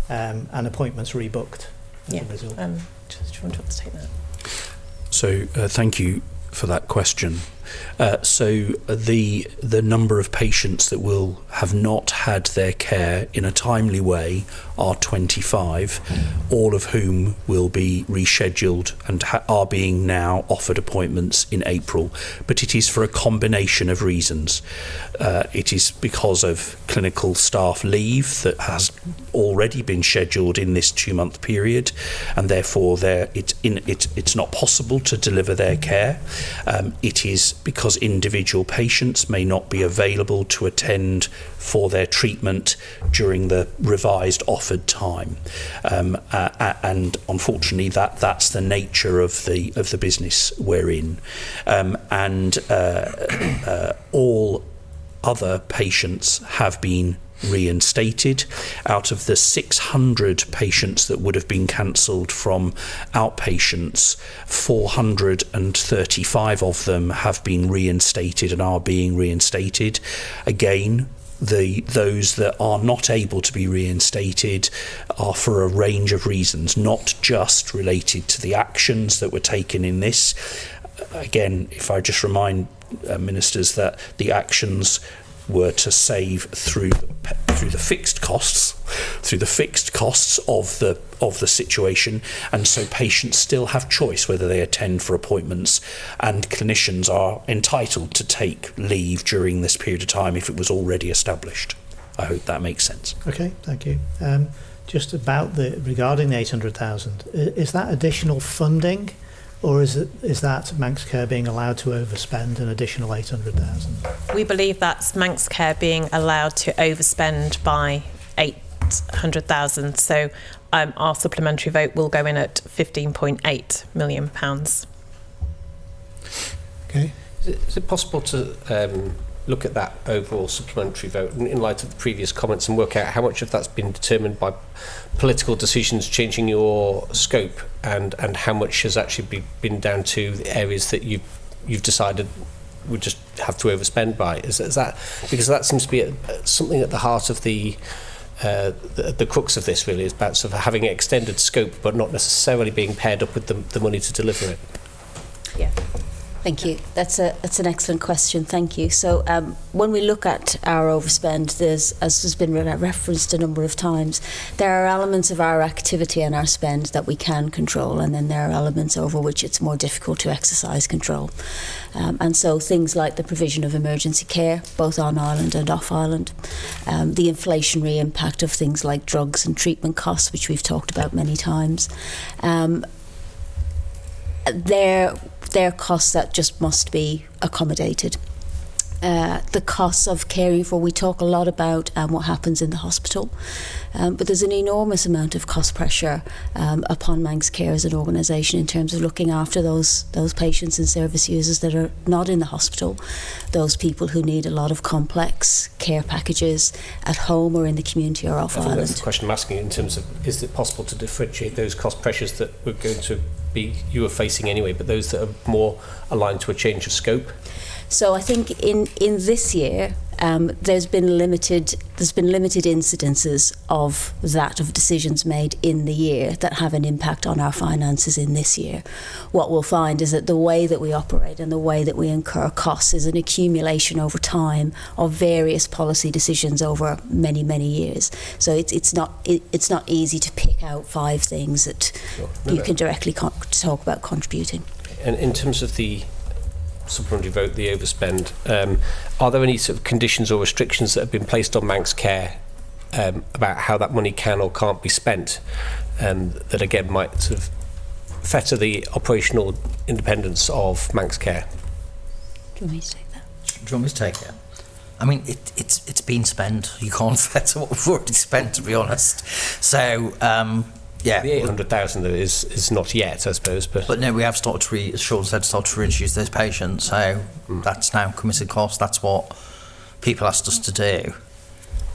I: and appointments rebooked as a result?
B: Do you want to take that?
D: So thank you for that question. So the number of patients that will have not had their care in a timely way are 25, all of whom will be rescheduled and are being now offered appointments in April. But it is for a combination of reasons. It is because of clinical staff leave that has already been scheduled in this 2-month period, and therefore it's not possible to deliver their care. It is because individual patients may not be available to attend for their treatment during the revised offered time, and unfortunately that's the nature of the business we're in, and all other patients have been reinstated. Out of the 600 patients that would have been cancelled from outpatients, 435 of them have been reinstated and are being reinstated. Again, those that are not able to be reinstated are for a range of reasons, not just related to the actions that were taken in this. Again, if I just remind ministers that the actions were to save through the fixed costs of the situation, and so patients still have choice whether they attend for appointments, and clinicians are entitled to take leave during this period of time if it was already established. I hope that makes sense.
I: Okay, thank you. Just about regarding the 800,000, is that additional funding, or is that Manx Care being allowed to overspend an additional 800,000?
B: We believe that's Manx Care being allowed to overspend by 800,000. So our supplementary vote will go in at £15.8 million.
I: Okay.
A: Is it possible to look at that overall supplementary vote in light of the previous comments and work out how much of that's been determined by political decisions changing your scope, and how much has actually been down to the areas that you've decided we just have to overspend by? Is that because that seems to be something at the heart of the crux of this, really, is about sort of having extended scope but not necessarily being paired up with the money to deliver it.
B: Yeah.
C: Thank you. That's an excellent question. Thank you. So when we look at our overspend, as has been referenced a number of times, there are elements of our activity and our spend that we can control, and then there are elements over which it's more difficult to exercise control. And so things like the provision of emergency care, both on island and off island, the inflationary impact of things like drugs and treatment costs, which we've talked about many times, they're costs that just must be accommodated. The costs of caring for, we talk a lot about what happens in the hospital, but there's an enormous amount of cost pressure upon Manx Care as an organisation in terms of looking after those patients and service users that are not in the hospital, those people who need a lot of complex care packages at home or in the community or off island.
A: That's the question I'm asking in terms of, is it possible to differentiate those cost pressures that we're going to be you are facing anyway, but those that are more aligned to a change of scope?
C: So I think in this year there's been limited incidences of decisions made in the year that have an impact on our finances in this year. What we'll find is that the way that we operate and the way that we incur costs is an accumulation over time of various policy decisions over many years. So it's not easy to pick out 5 things that you can directly talk about contributing.
A: And in terms of the supplementary vote, the overspend, are there any sort of conditions or restrictions that have been placed on Manx Care about how that money can or can't be spent, that again might sort of fetter the operational independence of Manx Care?
C: Do you want me to take that?
E: Do you want me to take it? I mean, it's been spent. You can't fetter what we've already spent, to be honest. So, yeah.
A: The 800,000 is not yet, I suppose. But
E: no, we have started to, as Shaun said, started to reintroduce those patients. So that's now committed cost. That's what people asked us to do.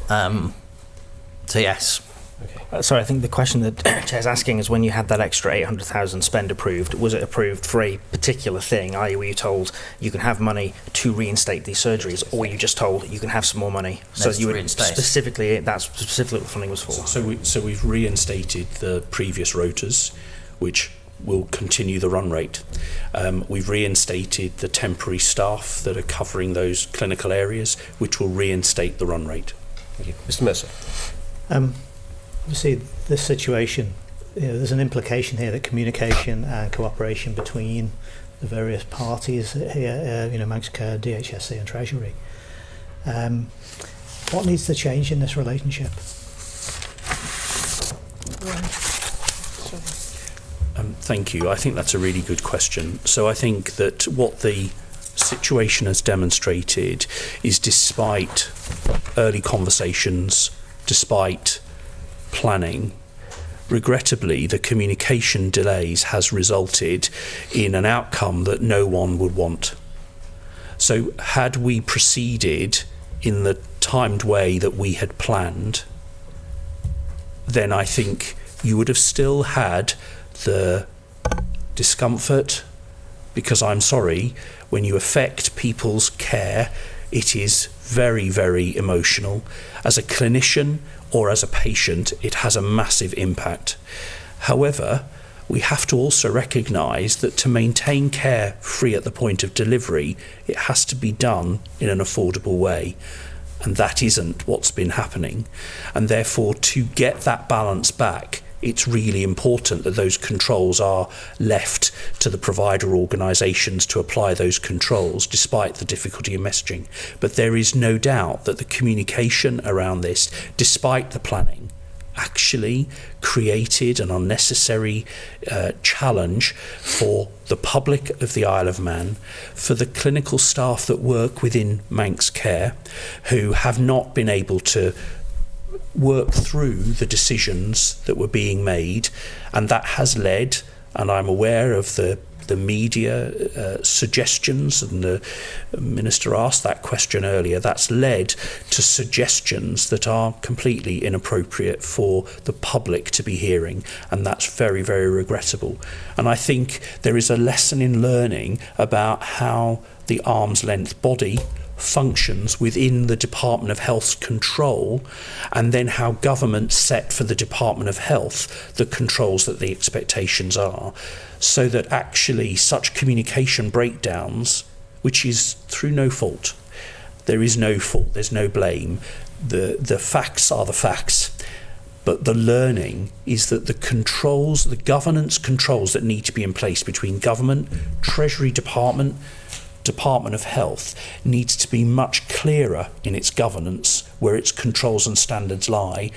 E: So yes.
A: Okay.
F: Sorry, I think the question that Chair's asking is, when you had that extra 800,000 spend approved, was it approved for a particular thing? I.e., were you told you can have money to reinstate these surgeries, or were you just told you can have some more money? So you would specifically, that's specifically what the funding was for.
D: So we've reinstated the previous rotas, which will continue the run rate. We've reinstated the temporary staff that are covering those clinical areas, which will reinstate the run rate.
A: Thank you. Mr. Mercer.
I: Obviously, this situation, there's an implication here that communication and cooperation between the various parties here, Manx Care, DHSC and Treasury. What needs to change in this relationship?
D: Thank you. I think that's a really good question. So I think that what the situation has demonstrated is, despite early conversations, despite planning, regrettably, the communication delays has resulted in an outcome that no one would want. So had we proceeded in the timed way that we had planned, then I think you would have still had the discomfort, because I'm sorry, when you affect people's care, it is very, very emotional. As a clinician or as a patient, it has a massive impact. However, we have to also recognise that to maintain care free at the point of delivery, it has to be done in an affordable way. And that isn't what's been happening. And therefore, to get that balance back, it's really important that those controls are left to the provider organisations to apply those controls, despite the difficulty in messaging. But there is no doubt that the communication around this, despite the planning, actually created an unnecessary challenge for the public of the Isle of Man, for the clinical staff that work within Manx Care, who have not been able to work through the decisions that were being made, and that has led, and I'm aware of the media suggestions, and the Minister asked that question earlier, that's led to suggestions that are completely inappropriate for the public to be hearing, and that's very, very regrettable. And I think there is a lesson in learning about how the arm's length body functions within the Department of Health's control, and then how government set for the Department of Health the controls that the expectations are, so that actually such communication breakdowns, which is through no fault, there is no fault, there's no blame, the facts are the facts, but the learning is that the controls, the governance controls that need to be in place between government, Treasury Department of Health needs to be much clearer in its governance, where its controls and standards lie.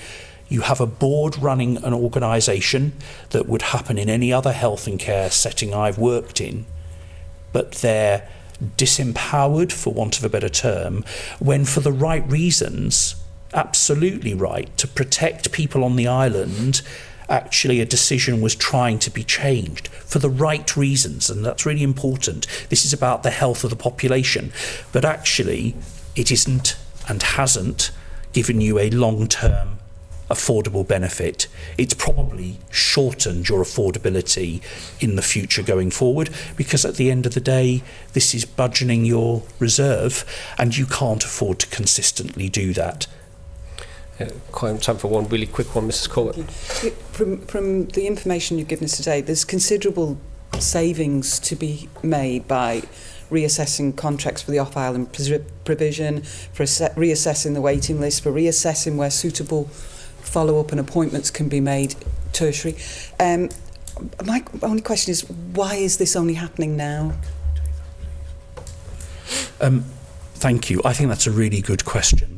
D: You have a board running an organisation that would happen in any other health and care setting I've worked in, but they're disempowered, for want of a better term, when for the right reasons, absolutely right, to protect people on the island, actually a decision was trying to be changed for the right reasons, and that's really important. This is about the health of the population, but actually it isn't and hasn't given you a long-term affordable benefit. It's probably shortened your affordability in the future going forward, because at the end of the day, this is budgeting your reserve, and you can't afford to consistently do that.
A: Quite time for one really quick one, Mrs. Corbett.
G: From the information you've given us today, there's considerable savings to be made by reassessing contracts for the off-island provision, for reassessing the waiting list, for reassessing where suitable follow-up and appointments can be made tertiary. My only question is, why is this only happening now?
D: Thank you. I think that's a really good question.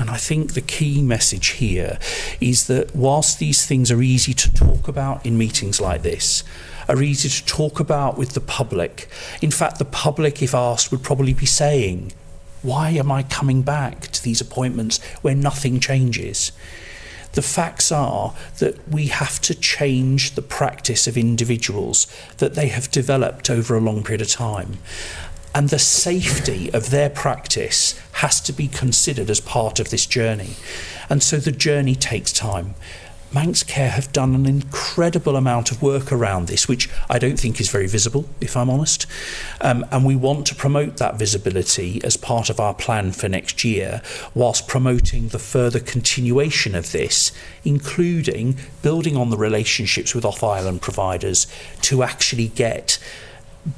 D: And I think the key message here is that whilst these things are easy to talk about in meetings like this, are easy to talk about with the public, in fact, the public, if asked, would probably be saying, why am I coming back to these appointments where nothing changes? The facts are that we have to change the practice of individuals that they have developed over a long period of time. And the safety of their practice has to be considered as part of this journey. And so the journey takes time. Manx Care have done an incredible amount of work around this, which I don't think is very visible, if I'm honest. And we want to promote that visibility as part of our plan for next year, whilst promoting the further continuation of this, including building on the relationships with off-island providers to actually get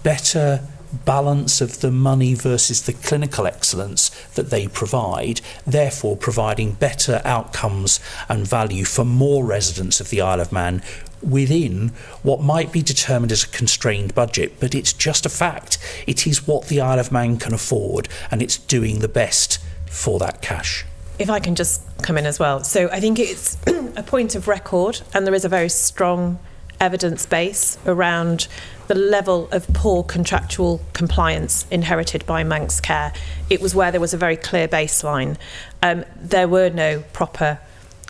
D: better balance of the money versus the clinical excellence that they provide, therefore providing better outcomes and value for more residents of the Isle of Man within what might be determined as a constrained budget, but it's just a fact. It is what the Isle of Man can afford, and it's doing the best for that cash.
B: If I can just come in as well. So I think it's a point of record, and there is a very strong evidence base around the level of poor contractual compliance inherited by Manx Care. It was where there was a very clear baseline. There were no proper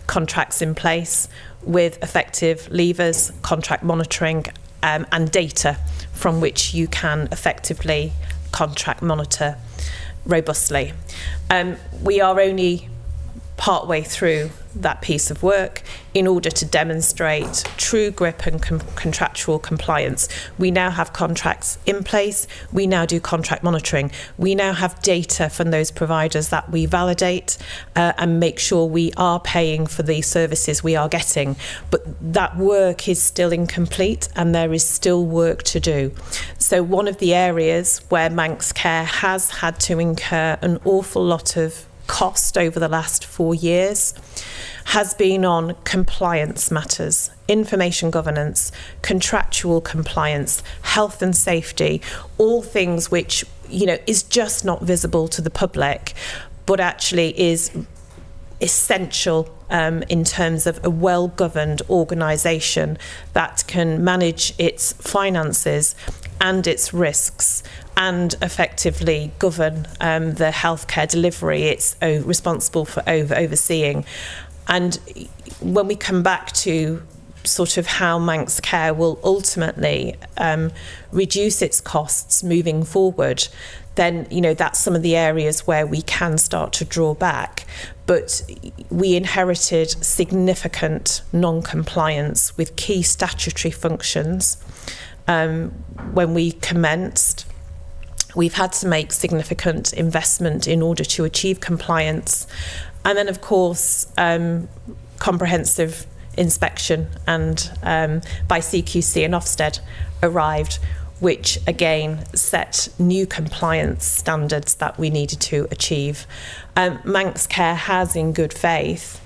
B: contracts in place with effective levers, contract monitoring, and data from which you can effectively contract monitor robustly. We are only partway through that piece of work in order to demonstrate true grip and contractual compliance. We now have contracts in place. We now do contract monitoring. We now have data from those providers that we validate and make sure we are paying for the services we are getting. But that work is still incomplete, and there is still work to do. So one of the areas where Manx Care has had to incur an awful lot of cost over the last 4 years has been on compliance matters, information governance, contractual compliance, health and safety, all things which, you know, is just not visible to the public, but actually is essential in terms of a well-governed organisation that can manage its finances and its risks and effectively govern the healthcare delivery it's responsible for overseeing. And when we come back to sort of how Manx Care will ultimately reduce its costs moving forward, then, you know, that's some of the areas where we can start to draw back. But we inherited significant non-compliance with key statutory functions when we commenced. We've had to make significant investment in order to achieve compliance. And then, of course, comprehensive inspection and by CQC and Ofsted arrived, which again set new compliance standards that we needed to achieve. Manx Care has, in good faith,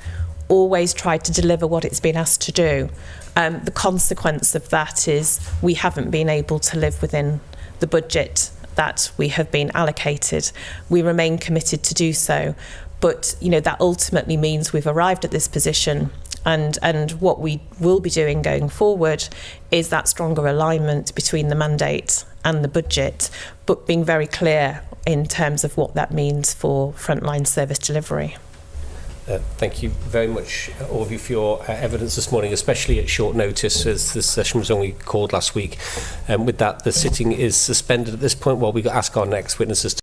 B: always tried to deliver what it's been asked to do. The consequence of that is we haven't been able to live within the budget that we have been allocated. We remain committed to do so, but you know that ultimately means we've arrived at this position, and what we will be doing going forward is that stronger alignment between the mandate and the budget, but being very clear in terms of what that means for frontline service delivery.
A: Thank you very much, all of you, for your evidence this morning, especially at short notice, as this session was only called last week. With that, the sitting is suspended at this point while we ask our next witnesses to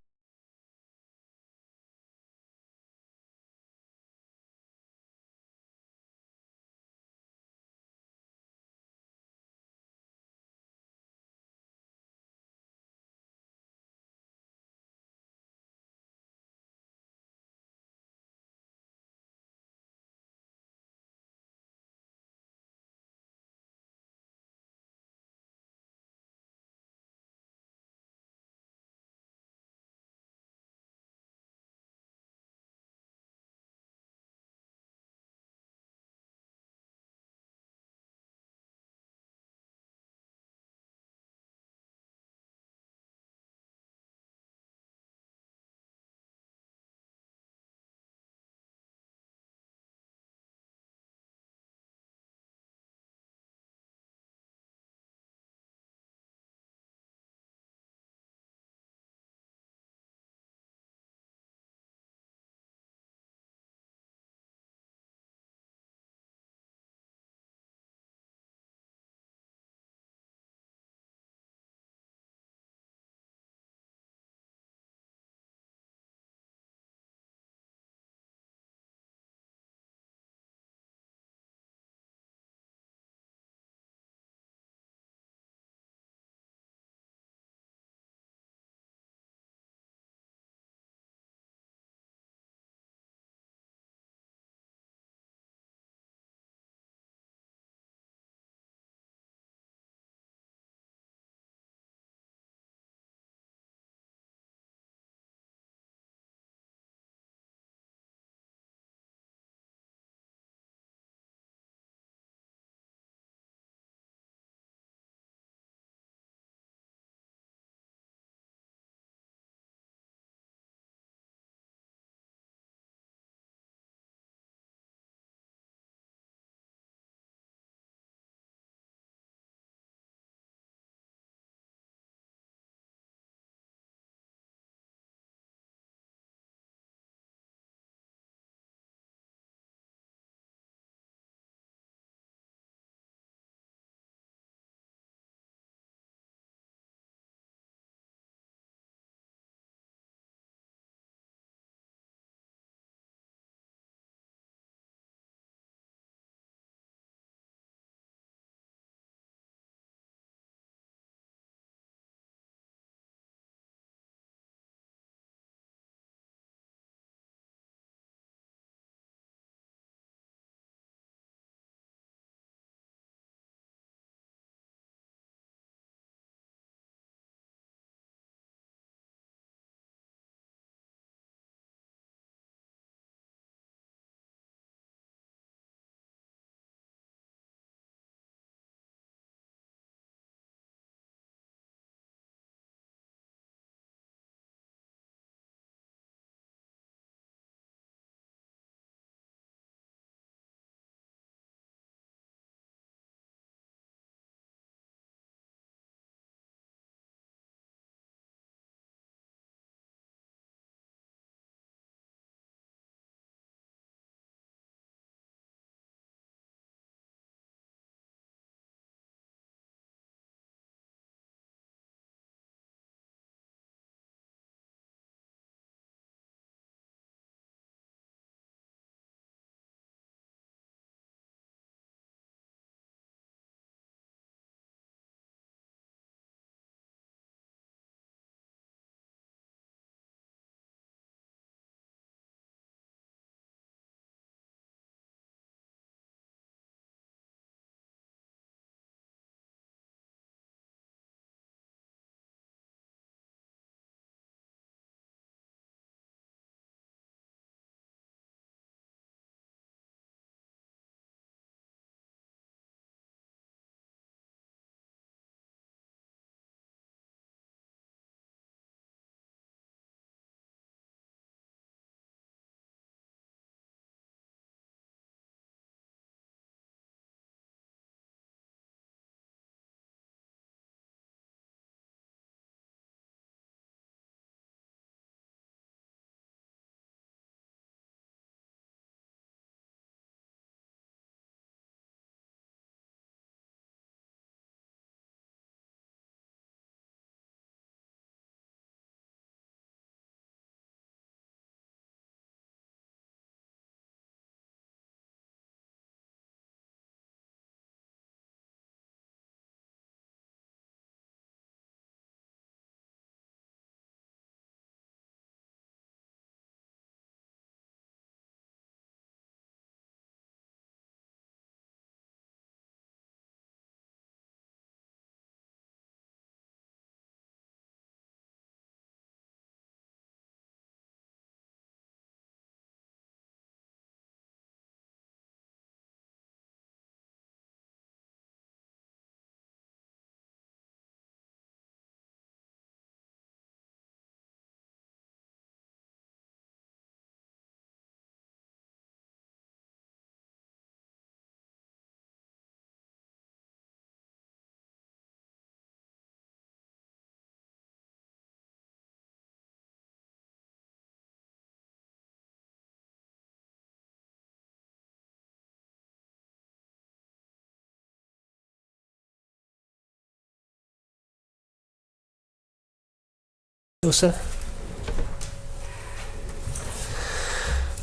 A: Sir.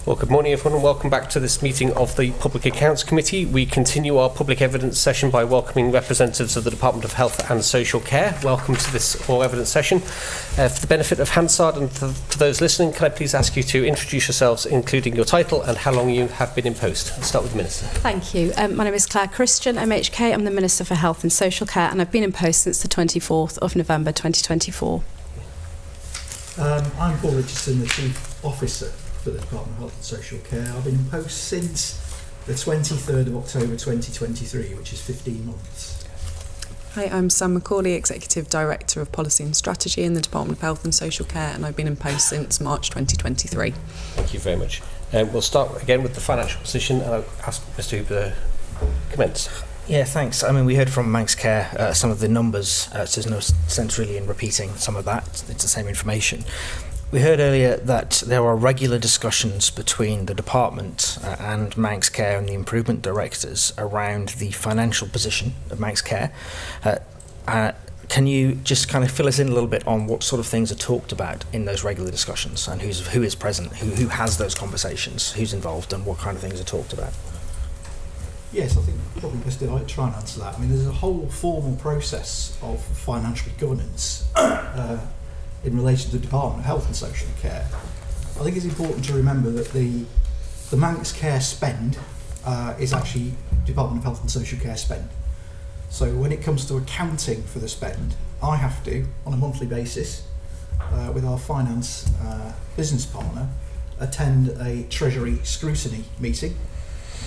A: Well, good morning everyone and welcome back to this meeting of the Public Accounts Committee. We continue our public evidence session by welcoming representatives of the Department of Health and Social Care. Welcome to this all evidence session. For the benefit of Hansard and for those listening, can I please ask you to introduce yourselves, including your title and how long you have been in post? I'll start with the Minister.
J: Thank you. My name is Claire Christian MHK. I'm the Minister for Health and Social Care and I've been in post since the 24th of November 2024.
K: I'm Paul Richardson, the Chief Officer for the Department of Health and Social Care. I've been in post since the 23rd of October 2023, which is 15 months.
L: Hi, I'm Sam McCauley, Executive Director of Policy and Strategy in the Department of Health and Social Care, and I've been in post since March 2023.
A: Thank you very much. We'll start again with the financial position and I'll ask Mr Hooper to commence.
F: Yeah, thanks. I mean, we heard from Manx Care some of the numbers, so there's no sense really in repeating some of that. It's the same information. We heard earlier that there are regular discussions between the department and Manx Care and the improvement directors around the financial position of Manx Care. Can you just kind of fill us in a little bit on what sort of things are talked about in those regular discussions and who is present, who has those conversations, who's involved and what kind of things are talked about?
K: Yes, I think probably best if I try and answer that. I mean, there's a whole formal process of financial governance in relation to the Department of Health and Social Care. I think it's important to remember that the Manx Care spend is actually Department of Health and Social Care spend. So when it comes to accounting for the spend, I have to, on a monthly basis, with our finance business partner, attend a Treasury scrutiny meeting.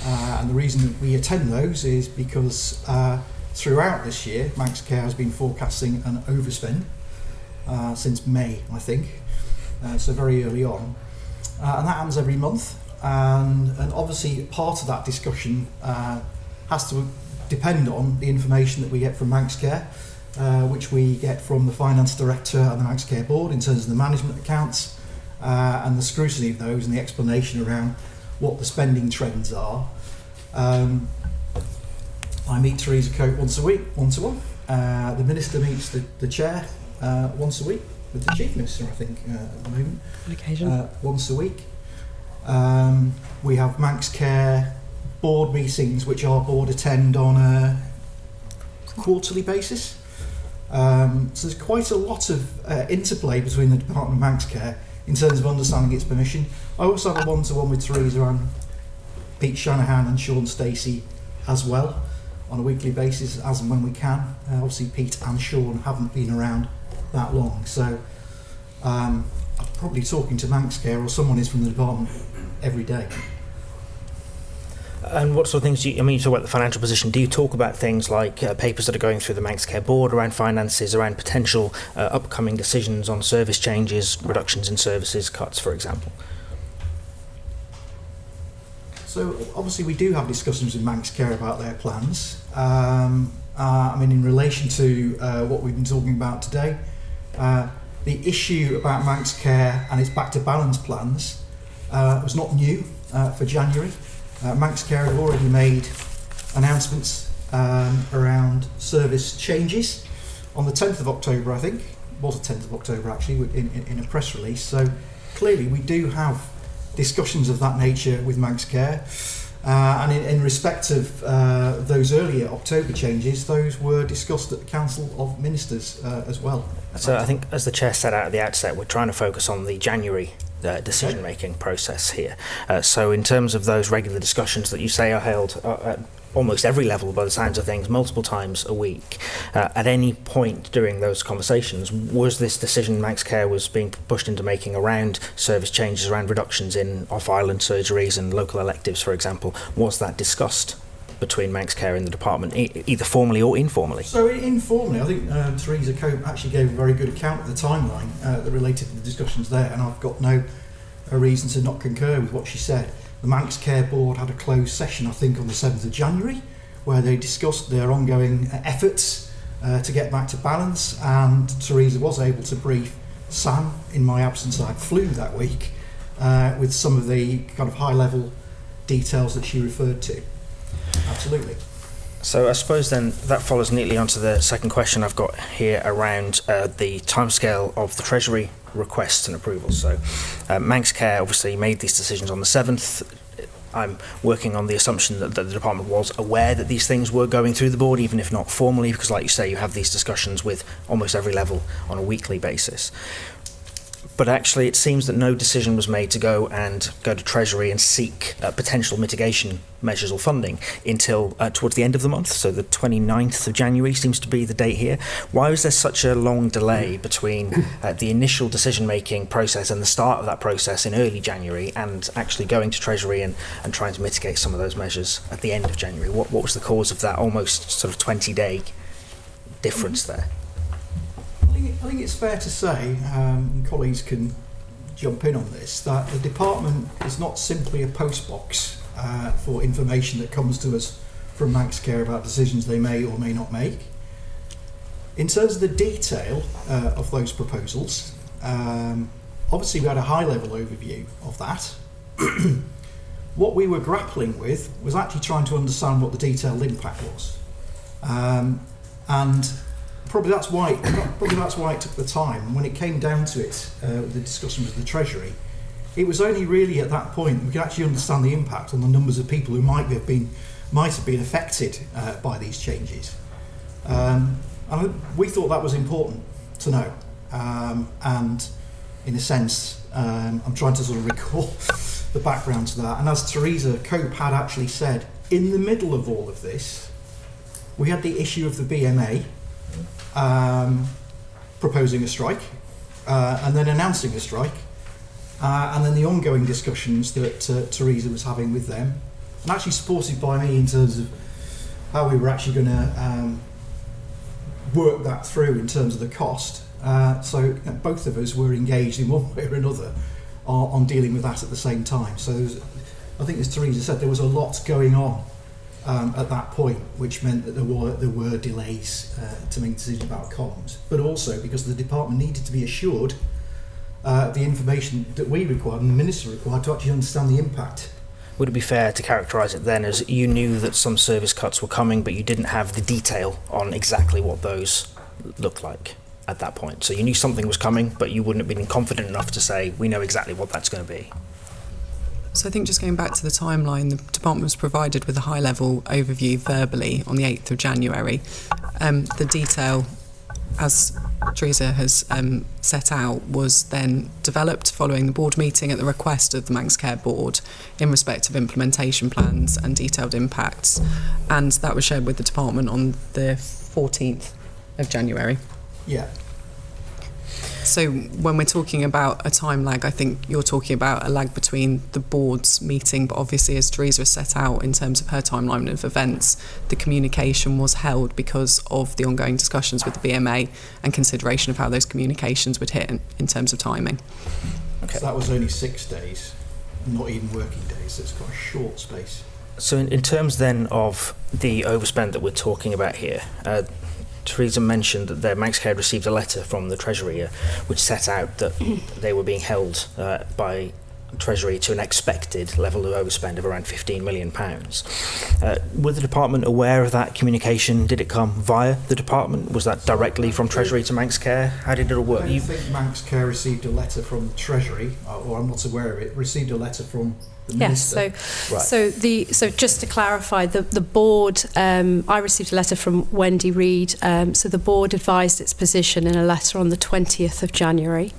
K: And the reason that we attend those is because throughout this year, Manx Care has been forecasting an overspend since May, I think, so very early on. And that happens every month. And obviously part of that discussion has to depend on the information that we get from Manx Care, which we get from the Finance Director and the Manx Care Board in terms of the management accounts and the scrutiny of those and the explanation around what the spending trends are. I meet Teresa Cope once a week, one-to-one. The Minister meets the Chair once a week, with the Chief Minister, I think, at the moment.
L: On occasion.
K: Once a week. We have Manx Care board meetings, which our board attend on a quarterly basis. So there's quite a lot of interplay between the Department of Manx Care in terms of understanding its permission. I also have a one-to-one with Teresa and Pete Shanahan and Shaun Stacey as well on a weekly basis, as and when we can. Obviously Pete and Shaun haven't been around that long, so I'm probably talking to Manx Care or someone is from the department every day.
F: And what sort of things do you, I mean, you talk about the financial position, do you talk about things like papers that are going through the Manx Care Board around finances, around potential upcoming decisions on service changes, reductions in services, cuts, for example?
K: So obviously we do have discussions with Manx Care about their plans. I mean, in relation to what we've been talking about today, the issue about Manx Care and its back to balance plans was not new for January. Manx Care had already made announcements around service changes on the 10th of October, I think. It was the 10th of October actually, in a press release. So clearly we do have discussions of that nature with Manx Care. And in respect of those earlier October changes, those were discussed at the Council of Ministers as well.
F: So I think, as the Chair said out at the outset, we're trying to focus on the January decision-making process here. So in terms of those regular discussions that you say are held at almost every level, by the sounds of things, multiple times a week, at any point during those conversations, was this decision Manx Care was being pushed into making around service changes, around reductions in off-island surgeries and local electives, for example, was that discussed between Manx Care and the department, either formally or informally?
K: So informally, I think Teresa Cope actually gave a very good account of the timeline that related to the discussions there, and I've got no reason to not concur with what she said. The Manx Care Board had a closed session, I think, on the 7th of January, where they discussed their ongoing efforts to get back to balance, and Teresa was able to brief Sam in my absence. I flew that week with some of the kind of high-level details that she referred to. Absolutely.
F: So I suppose then that follows neatly onto the second question I've got here around the timescale of the Treasury requests and approvals. So Manx Care obviously made these decisions on the 7th. I'm working on the assumption that the department was aware that these things were going through the board, even if not formally, because like you say, you have these discussions with almost every level on a weekly basis. But actually, it seems that no decision was made to go to Treasury and seek potential mitigation measures or funding until towards the end of the month. So the 29th of January seems to be the date here. Why was there such a long delay between the initial decision-making process and the start of that process in early January and actually going to Treasury and trying to mitigate some of those measures at the end of January? What was the cause of that almost sort of 20-day difference there?
K: I think it's fair to say, and colleagues can jump in on this, that the department is not simply a postbox for information that comes to us from Manx Care about decisions they may or may not make. In terms of the detail of those proposals, obviously we had a high-level overview of that. What we were grappling with was actually trying to understand what the detailed impact was. And probably that's why it took the time. When it came down to it, the discussion with the Treasury, it was only really at that point we could actually understand the impact on the numbers of people who might have been affected by these changes. And we thought that was important to know. And in a sense, I'm trying to sort of recall the background to that. And as Teresa Cope had actually said, in the middle of all of this, we had the issue of the BMA proposing a strike and then announcing a strike and then the ongoing discussions that Teresa was having with them, and actually supported by me in terms of how we were actually going to work that through in terms of the cost. So both of us were engaged in one way or another on dealing with that at the same time. So I think, as Teresa said, there was a lot going on at that point, which meant that there were delays to make decisions about comms, but also because the department needed to be assured of the information that we required and the Minister required to actually understand the impact.
F: Would it be fair to characterise it then as you knew that some service cuts were coming, but you didn't have the detail on exactly what those looked like at that point? So you knew something was coming, but you wouldn't have been confident enough to say, we know exactly what that's going to be.
L: So I think just going back to the timeline, the department was provided with a high-level overview verbally on the 8th of January. The detail, as Teresa has set out, was then developed following the board meeting at the request of the Manx Care Board in respect of implementation plans and detailed impacts, and that was shared with the department on the 14th of January.
K: Yeah.
L: So when we're talking about a time lag, I think you're talking about a lag between the board's meeting, but obviously, as Teresa has set out in terms of her timeline of events, the communication was held because of the ongoing discussions with the BMA and consideration of how those communications would hit in terms of timing.
K: Okay. So that was only 6 days, not even working days, so it's quite a short space.
F: So in terms then of the overspend that we're talking about here, Teresa mentioned that the Manx Care had received a letter from the Treasury which set out that they were being held by Treasury to an expected level of overspend of around £15 million. Were the department aware of that communication? Did it come via the department? Was that directly from Treasury to Manx Care? How did it all work?
K: I don't think Manx Care received a letter from Treasury, or I'm not aware of it, received a letter from the Minister.
J: Yes, so just to clarify, the board, I received a letter from Wendy Reid, so the board advised its position in a letter on the 20th of January.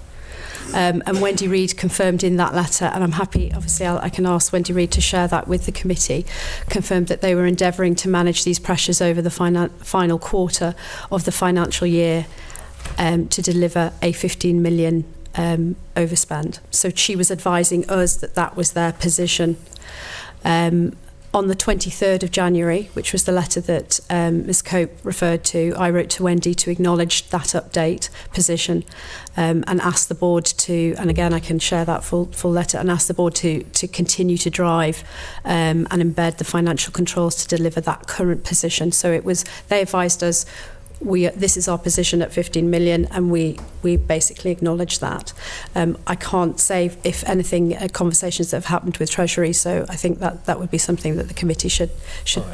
J: And Wendy Reid confirmed in that letter, and I'm happy, obviously I can ask Wendy Reid to share that with the committee, confirmed that they were endeavouring to manage these pressures over the final quarter of the financial year to deliver a 15 million overspend. So she was advising us that that was their position. On the 23rd of January, which was the letter that Ms Cope referred to, I wrote to Wendy to acknowledge that update position and asked the board to, and again I can share that full letter, and asked the board to continue to drive and embed the financial controls to deliver that current position. So it was, they advised us this is our position at 15 million, and we basically acknowledge that. I can't say if anything conversations that have happened with Treasury, so I think that would be something that the committee should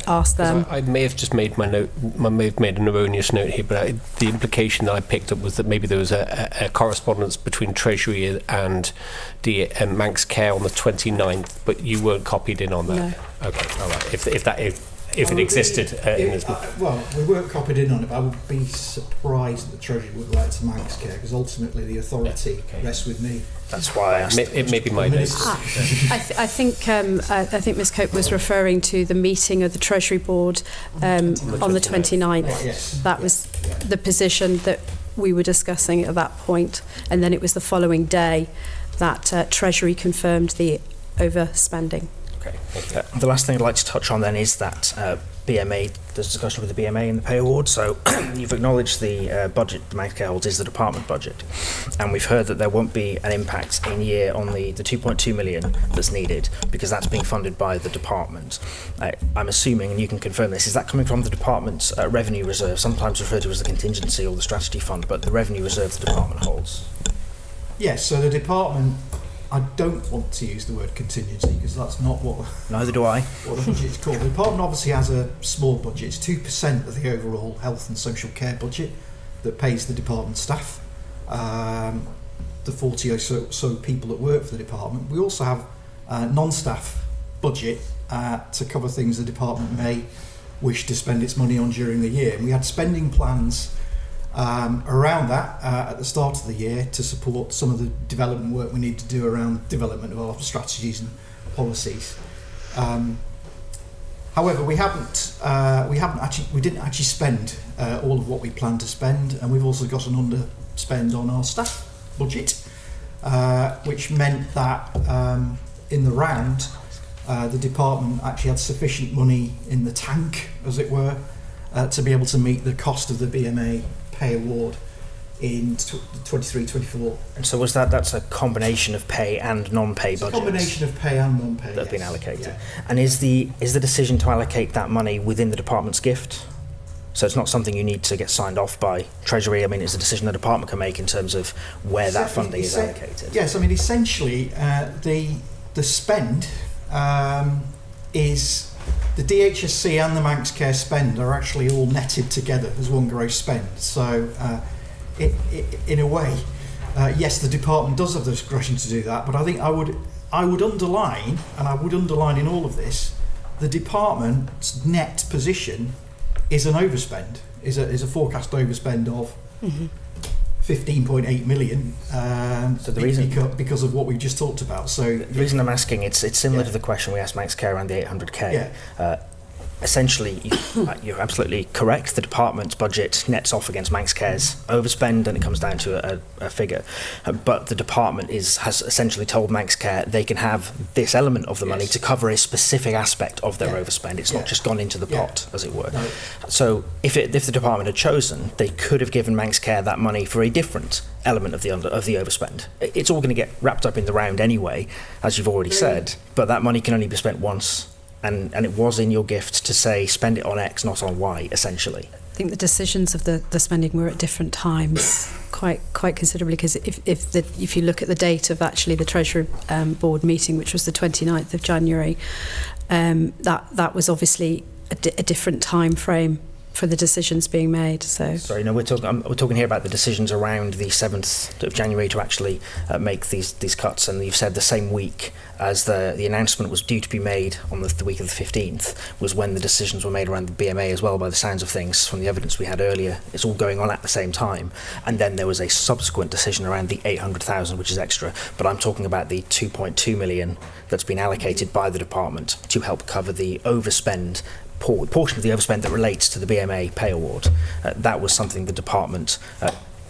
J: ask them.
A: I may have just made I may have made an erroneous note here, but the implication that I picked up was that maybe there was a correspondence between Treasury and Manx Care on the 29th, but you weren't copied in on that.
J: No.
A: Okay, all right. If it existed in this...
K: Well, we weren't copied in on it, but I would be surprised that the Treasury would write to Manx Care, because ultimately the authority rests with me.
F: That's why I asked.
A: It may be my notes.
J: I think Ms Cope was referring to the meeting of the Treasury Board on the 29th.
K: Yes.
J: That was the position that we were discussing at that point, and then it was the following day that Treasury confirmed the overspending.
A: Okay.
F: The last thing I'd like to touch on then is that BMA, there's discussion with the BMA and the pay award. So you've acknowledged the budget the Manx Care holds is the department budget, and we've heard that there won't be an impact in year on the 2.2 million that's needed, because that's being funded by the department. I'm assuming, and you can confirm this, is that coming from the department's revenue reserve, sometimes referred to as the contingency or the strategy fund, but the revenue reserve the department holds?
K: Yes, so the department, I don't want to use the word contingency because that's not what.
F: Neither do I.
K: What the budget is called. The department obviously has a small budget. It's 2% of the overall health and social care budget that pays the department staff, the 40 or so people that work for the department. We also have a non-staff budget to cover things the department may wish to spend its money on during the year. And we had spending plans around that at the start of the year to support some of the development work we need to do around development of our strategies and policies. However, we didn't actually spend all of what we planned to spend, and we've also got an underspend on our staff budget, which meant that in the round the department actually had sufficient money in the tank, as it were, to be able to meet the cost of the BMA pay award in 23-24.
F: And so that's a combination of pay and non-pay budgets?
K: A combination of pay and non-pay,
F: that have been allocated.
K: Yeah.
F: And is the decision to allocate that money within the department's gift? So it's not something you need to get signed off by Treasury. I mean, it's a decision the department can make in terms of where that funding is allocated.
K: Yes, I mean, essentially the spend is the DHSC and the Manx Care spend are actually all netted together as one gross spend. So in a way, yes, the department does have the discretion to do that, but I think I would underline, and I would underline in all of this, the department's net position is an overspend, is a forecast overspend of 15.8 million.
F: So the reason,
K: because of what we just talked about. So
F: the reason I'm asking, it's similar to the question we asked Manx Care around the 800k.
K: Yeah.
F: Essentially, you're absolutely correct. The department's budget nets off against Manx Care's overspend, and it comes down to a figure. But the department has essentially told Manx Care they can have this element of the money to cover a specific aspect of their overspend. It's not just gone into the pot, as it were. No. So if the department had chosen, they could have given Manx Care that money for a different element of the overspend. It's all going to get wrapped up in the round anyway, as you've already said. But that money can only be spent once. And it was in your gift to say spend it on X, not on Y, essentially.
J: I think the decisions of the spending were at different times, quite considerably, because if you look at the date of actually the Treasury Board meeting, which was the 29th of January, that was obviously a different time frame for the decisions being made. So
F: sorry, no, we're talking here about the decisions around the 7th of January to actually make these cuts, and you've said the same week as the announcement was due to be made on the week of the 15th was when the decisions were made around the BMA as well, by the sounds of things from the evidence we had earlier. It's all going on at the same time, and then there was a subsequent decision around the 800,000, which is extra, but I'm talking about the 2.2 million that's been allocated by the department to help cover the overspend portion of the overspend that relates to the BMA pay award. That was something the department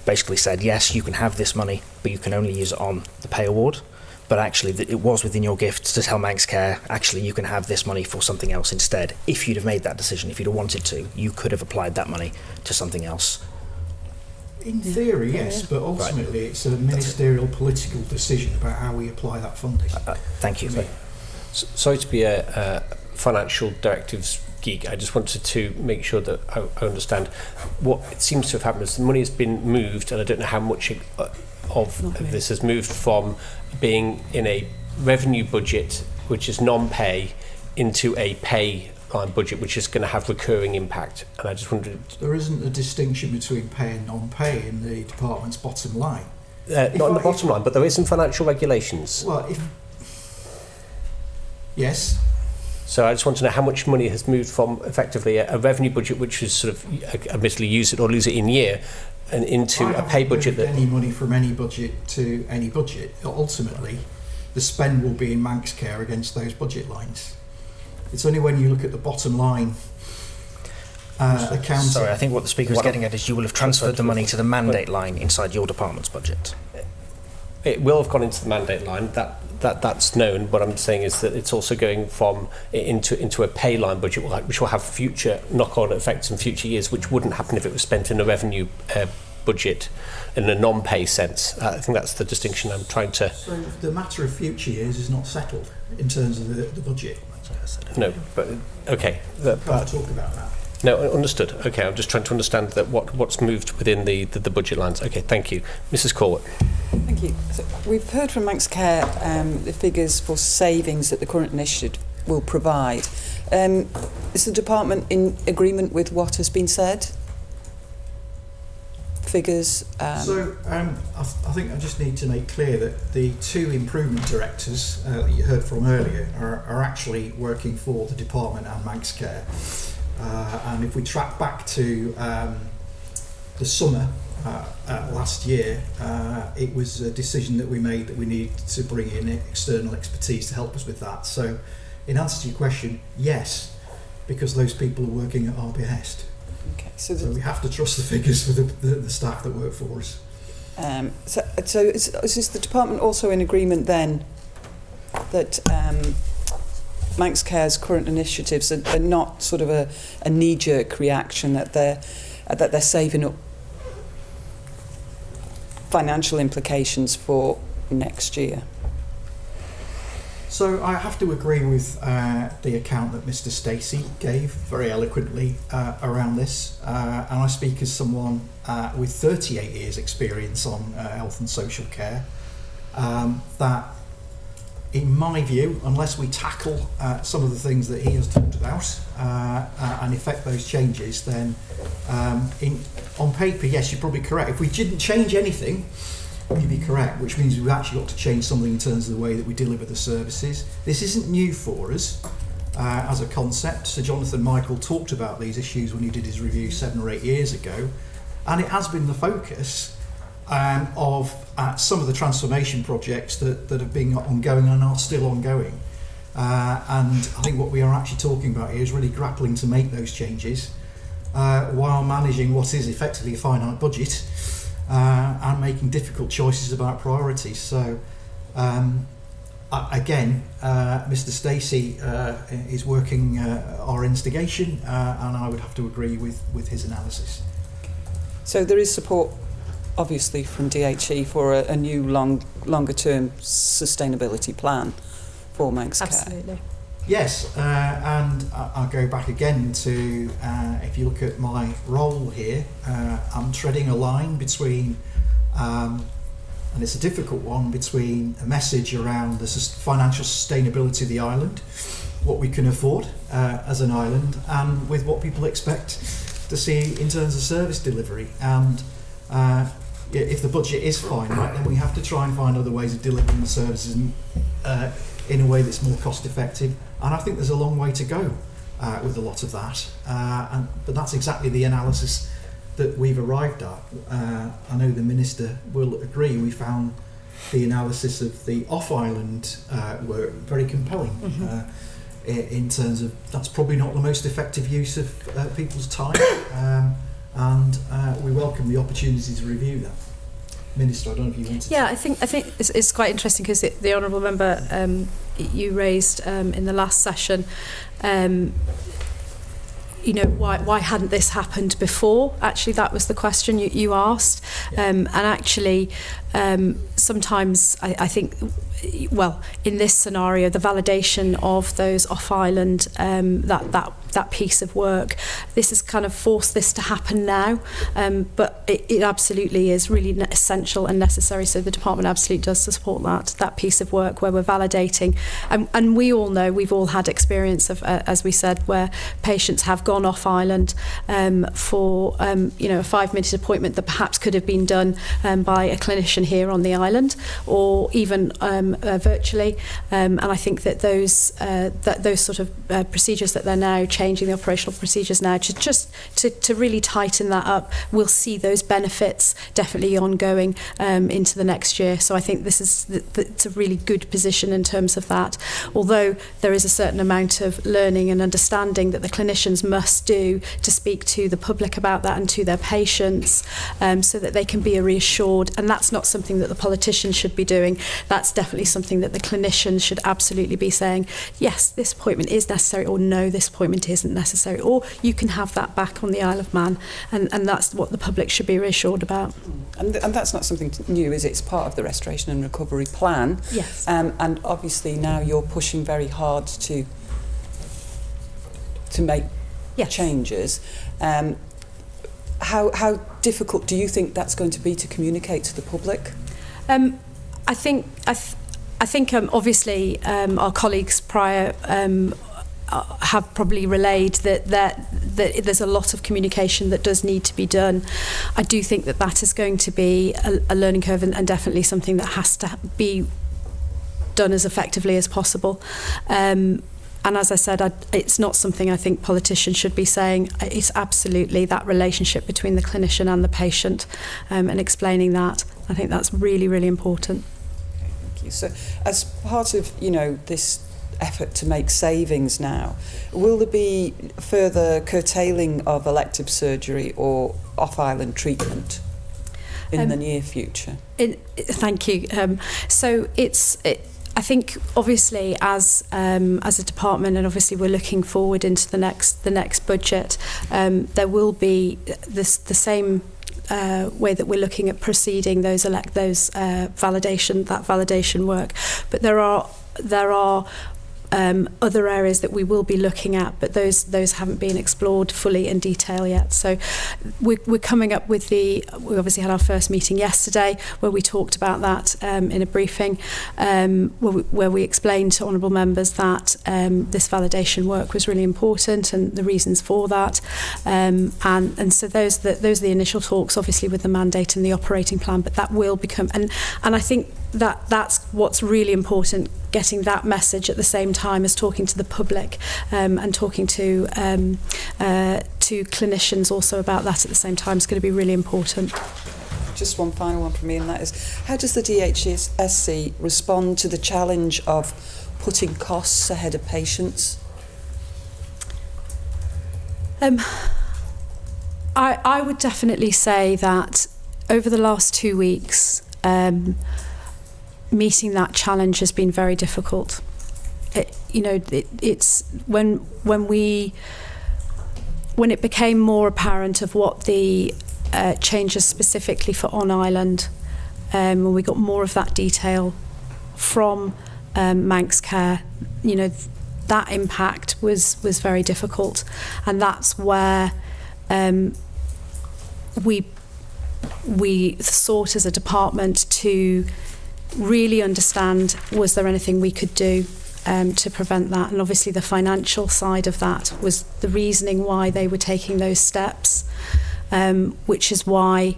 F: basically said, yes, you can have this money, but you can only use it on the pay award. But actually, it was within your gift to tell Manx Care, actually, you can have this money for something else instead. If you'd have made that decision, if you'd have wanted to, you could have applied that money to something else.
K: In theory, yes, but ultimately it's a ministerial political decision about how we apply that funding.
F: Thank you.
A: Sorry to be a financial directives geek. I just wanted to make sure that I understand what it seems to have happened is the money has been moved, and I don't know how much of this has moved from being in a revenue budget, which is non-pay, into a pay line budget, which is going to have recurring impact. And I just wondered...
K: There isn't a distinction between pay and non-pay in the department's bottom line.
A: Not in the bottom line, but there is in financial regulations.
K: Well, yes.
A: So I just want to know how much money has moved from effectively a revenue budget, which was sort of admittedly use it or lose it in year, and into a pay budget that...
K: any money from any budget to any budget. Ultimately, the spend will be in Manx Care against those budget lines. It's only when you look at the bottom line accounting...
F: Sorry, I think what the Speaker is getting at is you will have transferred the money to the mandate line inside your department's budget.
A: It will have gone into the mandate line, that's known. What I'm saying is that it's also going from into a pay line budget, which will have future knock-on effects in future years, which wouldn't happen if it was spent in a revenue budget in a non-pay sense. I think that's the distinction I'm trying to...
K: So the matter of future years is not settled in terms of the budget.
A: No, but okay.
K: Can't talk about that.
A: No, understood. Okay, I'm just trying to understand that what's moved within the budget lines. Okay, thank you. Mrs. Corwett.
G: Thank you. So we've heard from Manx Care the figures for savings that the current initiative will provide. Is the department in agreement with what has been said? Figures?
K: I think I just need to make clear that the two improvement directors that you heard from earlier are actually working for the department and Manx Care. And if we track back to the summer last year, it was a decision that we made that we needed to bring in external expertise to help us with that. So in answer to your question, yes, because those people are working at our behest.
G: Okay, so
K: we have to trust the figures for the staff that work for us.
G: So is this the department also in agreement then that Manx Care's current initiatives are not sort of a knee-jerk reaction, that they're saving up financial implications for next year?
K: So I have to agree with the account that Mr. Stacey gave very eloquently around this, and I speak as someone with 38 years experience on health and social care, that in my view, unless we tackle some of the things that he has talked about and effect those changes, then on paper, yes, you're probably correct. If we didn't change anything, you'd be correct, which means we've actually got to change something in terms of the way that we deliver the services. This isn't new for us as a concept. Sir Jonathan Michael talked about these issues when he did his review 7 or 8 years ago, and it has been the focus of some of the transformation projects that have been ongoing and are still ongoing. And I think what we are actually talking about here is really grappling to make those changes while managing what is effectively a finite budget and making difficult choices about priorities. So again, Mr. Stacey is working our instigation, and I would have to agree with his analysis.
G: So there is support obviously from DHE for a new longer term sustainability plan for Manx Care.
J: Absolutely.
K: Yes, and I'll go back again to if you look at my role here, I'm treading a line between and it's a difficult one, between a message around the financial sustainability of the island, what we can afford as an island, and with what people expect to see in terms of service delivery. And if the budget is finite, then we have to try and find other ways of delivering the services in a way that's more cost effective. And I think there's a long way to go with a lot of that. But that's exactly the analysis that we've arrived at. I know the Minister will agree. We found the analysis of the off-island work very compelling in terms of that's probably not the most effective use of people's time. And we welcome the opportunity to review that. Minister, I don't know if you want to...
J: Yeah, I think it's quite interesting because the Honourable Member you raised in the last session, why hadn't this happened before? Actually, that was the question you asked. And actually, sometimes I think, well, in this scenario, the validation of those off-island, that piece of work. This has kind of forced this to happen now, but it absolutely is really essential and necessary. So the department absolutely does support that piece of work where we're validating. And we all know, we've all had experience of, as we said, where patients have gone off island for a 5-minute appointment that perhaps could have been done by a clinician here on the island, or even virtually. And I think that those sort of procedures that they're now changing, the operational procedures now, to really tighten that up, we'll see those benefits definitely ongoing into the next year. So I think this is it's a really good position in terms of that. Although there is a certain amount of learning and understanding that the clinicians must do to speak to the public about that and to their patients, so that they can be reassured. And that's not something that the politicians should be doing. That's definitely something that the clinicians should absolutely be saying, yes, this appointment is necessary, or no, this appointment isn't necessary, or you can have that back on the Isle of Man. And that's what the public should be reassured about.
G: And that's not something new, is it? It's part of the Restoration and Recovery Plan.
J: Yes.
G: And obviously now you're pushing very hard to make changes. How difficult do you think that's going to be to communicate to the public?
J: I think obviously our colleagues prior have probably relayed that there's a lot of communication that does need to be done. I do think that is going to be a learning curve, and definitely something that has to be done as effectively as possible. And as I said, it's not something I think politicians should be saying. It's absolutely that relationship between the clinician and the patient, and explaining that. I think that's really, really important.
G: Okay, thank you. So as part of, this effort to make savings now, will there be further curtailing of elective surgery or off-island treatment in the near future?
J: Thank you. So I think obviously as a department, and obviously we're looking forward into the next budget, there will be the same way that we're looking at proceeding those validation work, but there are other areas that we will be looking at, but those haven't been explored fully in detail yet. So we're coming up with we obviously had our first meeting yesterday where we talked about that in a briefing, where we explained to honourable members that this validation work was really important and the reasons for that. And so those are the initial talks, obviously with the mandate and the operating plan, but that will become, and I think that's what's really important, getting that message at the same time as talking to the public, and talking to clinicians also about that at the same time is going to be really important.
G: Just one final one from me, and that is, how does the DHSC respond to the challenge of putting costs ahead of patients?
J: I would definitely say that over the last 2 weeks, meeting that challenge has been very difficult. It's when it became more apparent of what the changes specifically for on island, when we got more of that detail from Manx Care, that impact was very difficult, and that's where we sought as a department to really understand, was there anything we could do to prevent that? And obviously the financial side of that was the reasoning why they were taking those steps, which is why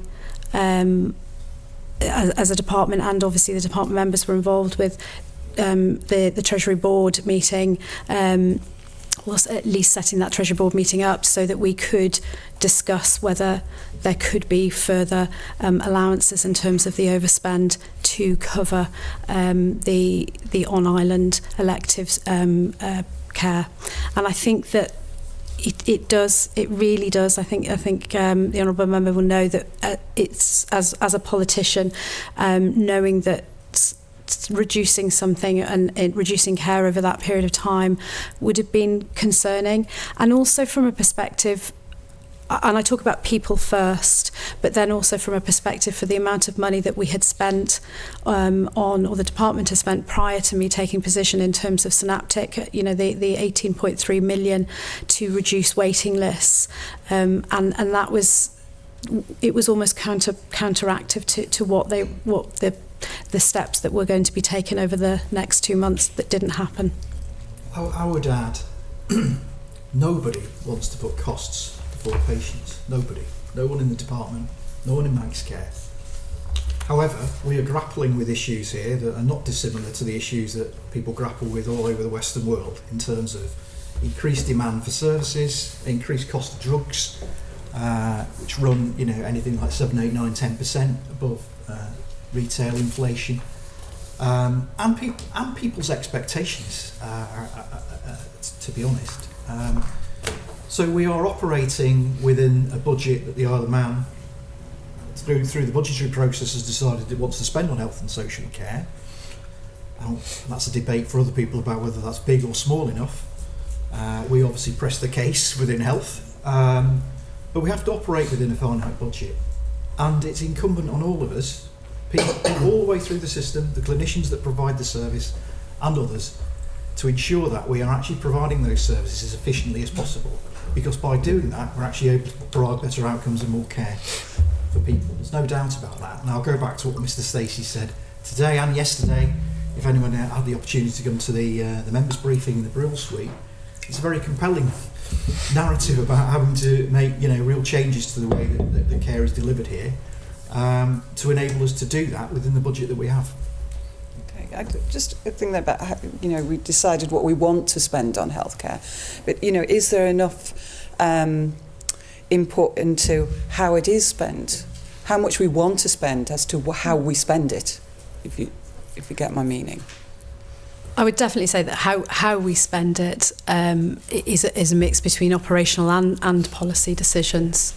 J: as a department, and obviously the department members were involved with the Treasury Board meeting, was at least setting that Treasury Board meeting up so that we could discuss whether there could be further allowances in terms of the overspend to cover the on-island electives care. And I think that it really does. I think the honourable member will know that it's as a politician, knowing that reducing something and reducing care over that period of time would have been concerning. And also from a perspective, and I talk about people first, but then also from a perspective for the amount of money that we had spent on, or the department has spent prior to me taking position in terms of Synaptic, you know, the 18.3 million to reduce waiting lists, and that was, it was almost counteractive to what the steps that were going to be taken over the next 2 months that didn't happen.
K: I would add, nobody wants to put costs before patients. Nobody. No one in the department, no one in Manx Care. However, we are grappling with issues here that are not dissimilar to the issues that people grapple with all over the Western world in terms of increased demand for services, increased cost of drugs, which run, you know, anything like 7, 8, 9, 10% above retail inflation, and people's expectations, to be honest. So we are operating within a budget that the Isle of Man, through the budgetary process, has decided it wants to spend on health and social care. And that's a debate for other people about whether that's big or small enough. We obviously press the case within health, but we have to operate within a finite budget, and it's incumbent on all of us, people all the way through the system, the clinicians that provide the service and others, to ensure that we are actually providing those services as efficiently as possible, because by doing that we're actually able to provide better outcomes and more care for people. There's no doubt about that. And I'll go back to what Mr. Stacey said today and yesterday. If anyone had the opportunity to come to the members' briefing in the Brill Suite, it's a very compelling narrative about having to make, you know, real changes to the way that the care is delivered here, to enable us to do that within the budget that we have.
G: Okay, I just think that about how, you know, we decided what we want to spend on healthcare, but, you know, is there enough input into how it is spent, how much we want to spend, as to how we spend it, if you get my meaning?
J: I would definitely say that how we spend it is a mix between operational and policy decisions.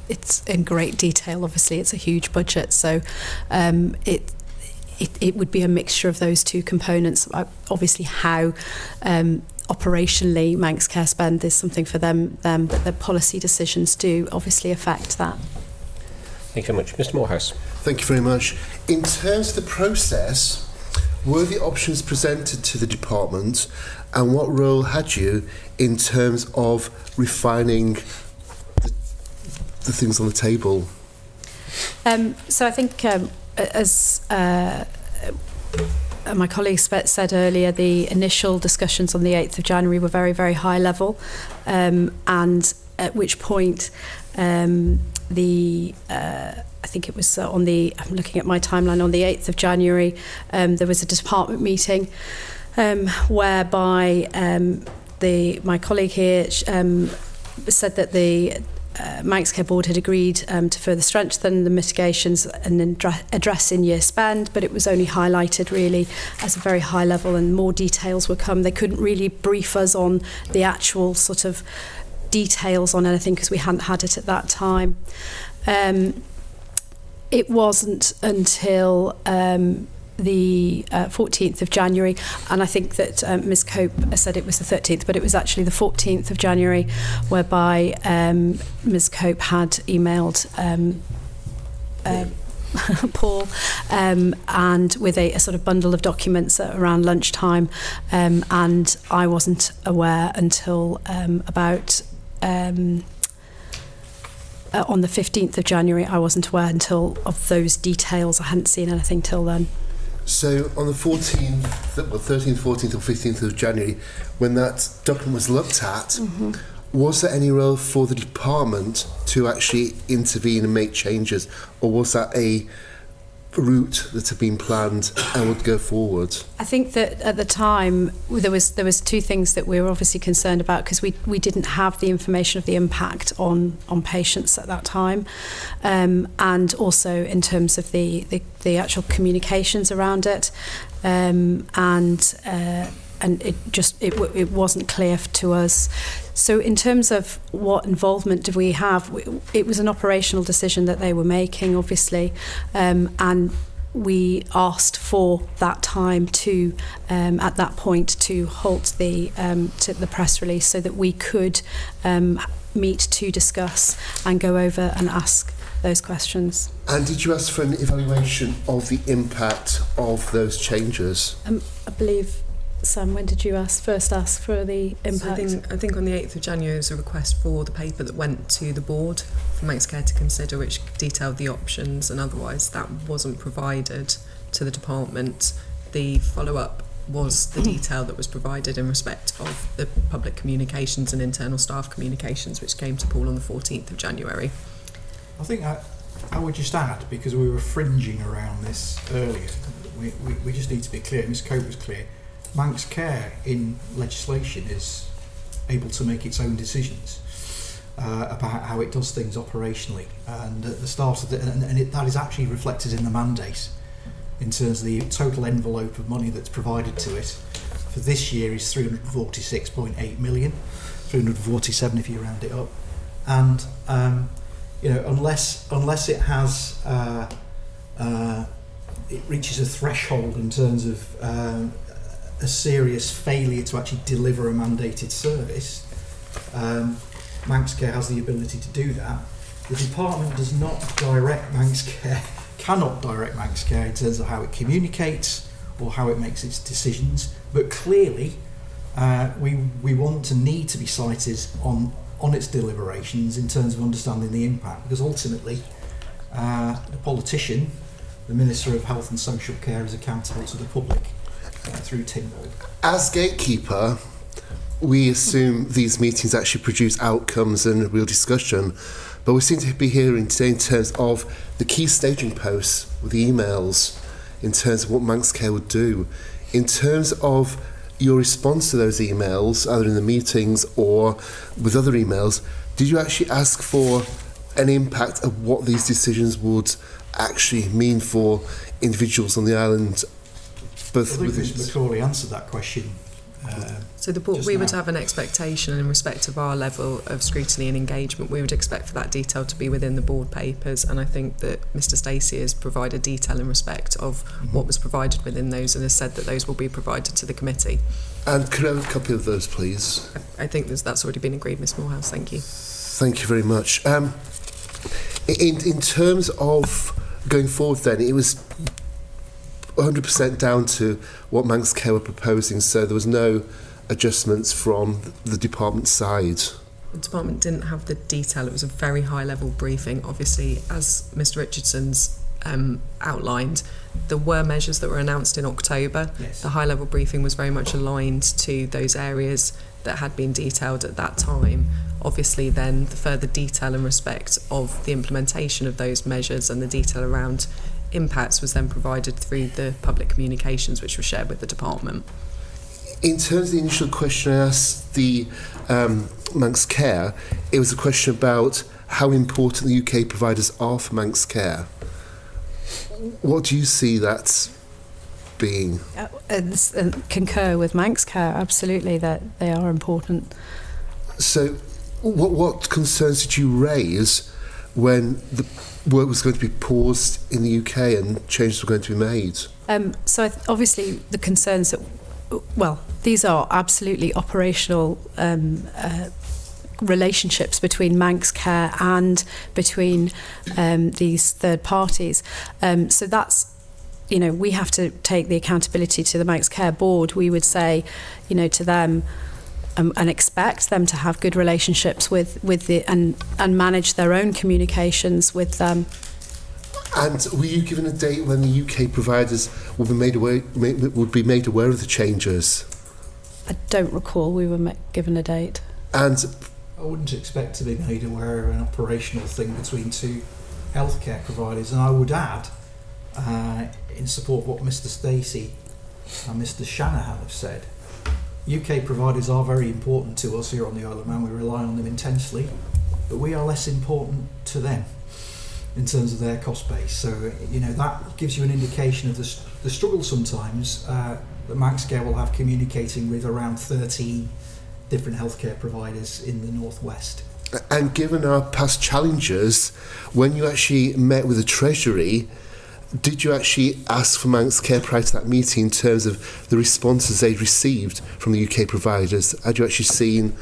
J: It's in great detail. Obviously, it's a huge budget, so it would be a mixture of those two components. Obviously, how operationally Manx Care spend is something for them, but the policy decisions do obviously affect that.
A: Thank you very much. Mr. Morehouse.
H: Thank you very much. In terms of the process, were the options presented to the department, and what role had you in terms of refining the things on the table?
J: So I think, as my colleague said earlier, the initial discussions on the 8th of January were very, very high level, and at which point I think it was I'm looking at my timeline, on the 8th of January, there was a department meeting whereby my colleague here said that the Manx Care Board had agreed to further strengthen the mitigations and address in-year spend, but it was only highlighted really as a very high level, and more details would come. They couldn't really brief us on the actual sort of details on anything because we hadn't had it at that time. It wasn't until the 14th of January, and I think that Ms Cope said it was the 13th, but it was actually the 14th of January, whereby Ms Cope had emailed Paul and with a sort of bundle of documents around lunchtime, and I wasn't aware until about on the 15th of January. I wasn't aware until of those details. I hadn't seen anything till then.
H: So on the 14th, 13th, 14th or 15th of January, when that document was looked at, was there any role for the department to actually intervene and make changes, or was that a route that had been planned and would go forward?
J: I think that at the time there was two things that we were obviously concerned about, because we didn't have the information of the impact on patients at that time, and also in terms of the actual communications around it, and it wasn't clear to us. So in terms of what involvement did we have, it was an operational decision that they were making, obviously, and we asked for that time to, at that point, to halt the press release so that we could meet to discuss and go over and ask those questions.
H: And did you ask for an evaluation of the impact of those changes?
J: I believe, Sam, when did you first ask for the impact?
L: So I think on the 8th of January there was a request for the paper that went to the board for Manx Care to consider, which detailed the options, and otherwise that wasn't provided to the department. The follow-up was the detail that was provided in respect of the public communications and internal staff communications, which came to Paul on the 14th of January.
K: I think I would just add, because we were fringing around this earlier, we just need to be clear, Ms Cope was clear, Manx Care in legislation is able to make its own decisions about how it does things operationally, and at the start of that is actually reflected in the mandate in terms of the total envelope of money that's provided to it. For this year is 346.8 million, 347 if you round it up, and you know, unless it has it reaches a threshold in terms of a serious failure to actually deliver a mandated service, Manx Care has the ability to do that. The department does not direct Manx Care, cannot direct Manx Care in terms of how it communicates or how it makes its decisions, but clearly we want to need to be cited on its deliberations in terms of understanding the impact, because ultimately the politician, the Minister of Health and Social Care, is accountable to the public through Tynwald.
H: As gatekeeper, we assume these meetings actually produce outcomes and real discussion, but we seem to be hearing today in terms of the key staging posts with the emails, in terms of what Manx Care would do. In terms of your response to those emails, either in the meetings or with other emails, did you actually ask for an impact of what these decisions would actually mean for individuals on the island?
K: I think Mr Macaulay answered that question.
L: So the board, we would have an expectation in respect of our level of scrutiny and engagement. We would expect for that detail to be within the board papers, and I think that Mr Stacey has provided detail in respect of what was provided within those, and has said that those will be provided to the committee.
H: And could I have a copy of those, please?
L: I think that's already been agreed, Ms Morehouse. Thank you.
H: Thank you very much. In terms of going forward then, it was 100% down to what Manx Care were proposing, so there was no adjustments from the department side.
L: The department didn't have the detail. It was a very high level briefing. Obviously, as Mr Richardson's outlined, there were measures that were announced in October.
K: Yes.
L: The high level briefing was very much aligned to those areas that had been detailed at that time. Obviously then the further detail in respect of the implementation of those measures and the detail around impacts was then provided through the public communications, which were shared with the department.
H: In terms of the initial question I asked the Manx Care, it was a question about how important the UK providers are for Manx Care. What do you see that being?
J: Concur with Manx Care, absolutely, that they are important.
H: So what concerns did you raise when the work was going to be paused in the UK and changes were going to be made?
J: So obviously the concerns that, well, these are absolutely operational relationships between Manx Care and between these third parties. So that's, you know, we have to take the accountability to the Manx Care board. We would say, you know, to them, and expect them to have good relationships with the and manage their own communications with them.
H: And were you given a date when the UK providers would be made aware of the changes?
J: I don't recall we were given a date.
H: And
K: I wouldn't expect to be made aware of an operational thing between two healthcare providers, and I would add, in support of what Mr Stacey and Mr Shanahan have said, UK providers are very important to us here on the Isle of Man. We rely on them intensely, but we are less important to them in terms of their cost base. So, you know, that gives you an indication of the struggle sometimes that Manx Care will have communicating with around 13 different healthcare providers in the northwest.
H: And given our past challenges, when you actually met with the Treasury, did you actually ask for Manx Care prior to that meeting in terms of the responses they'd received from the UK providers? Had you actually seen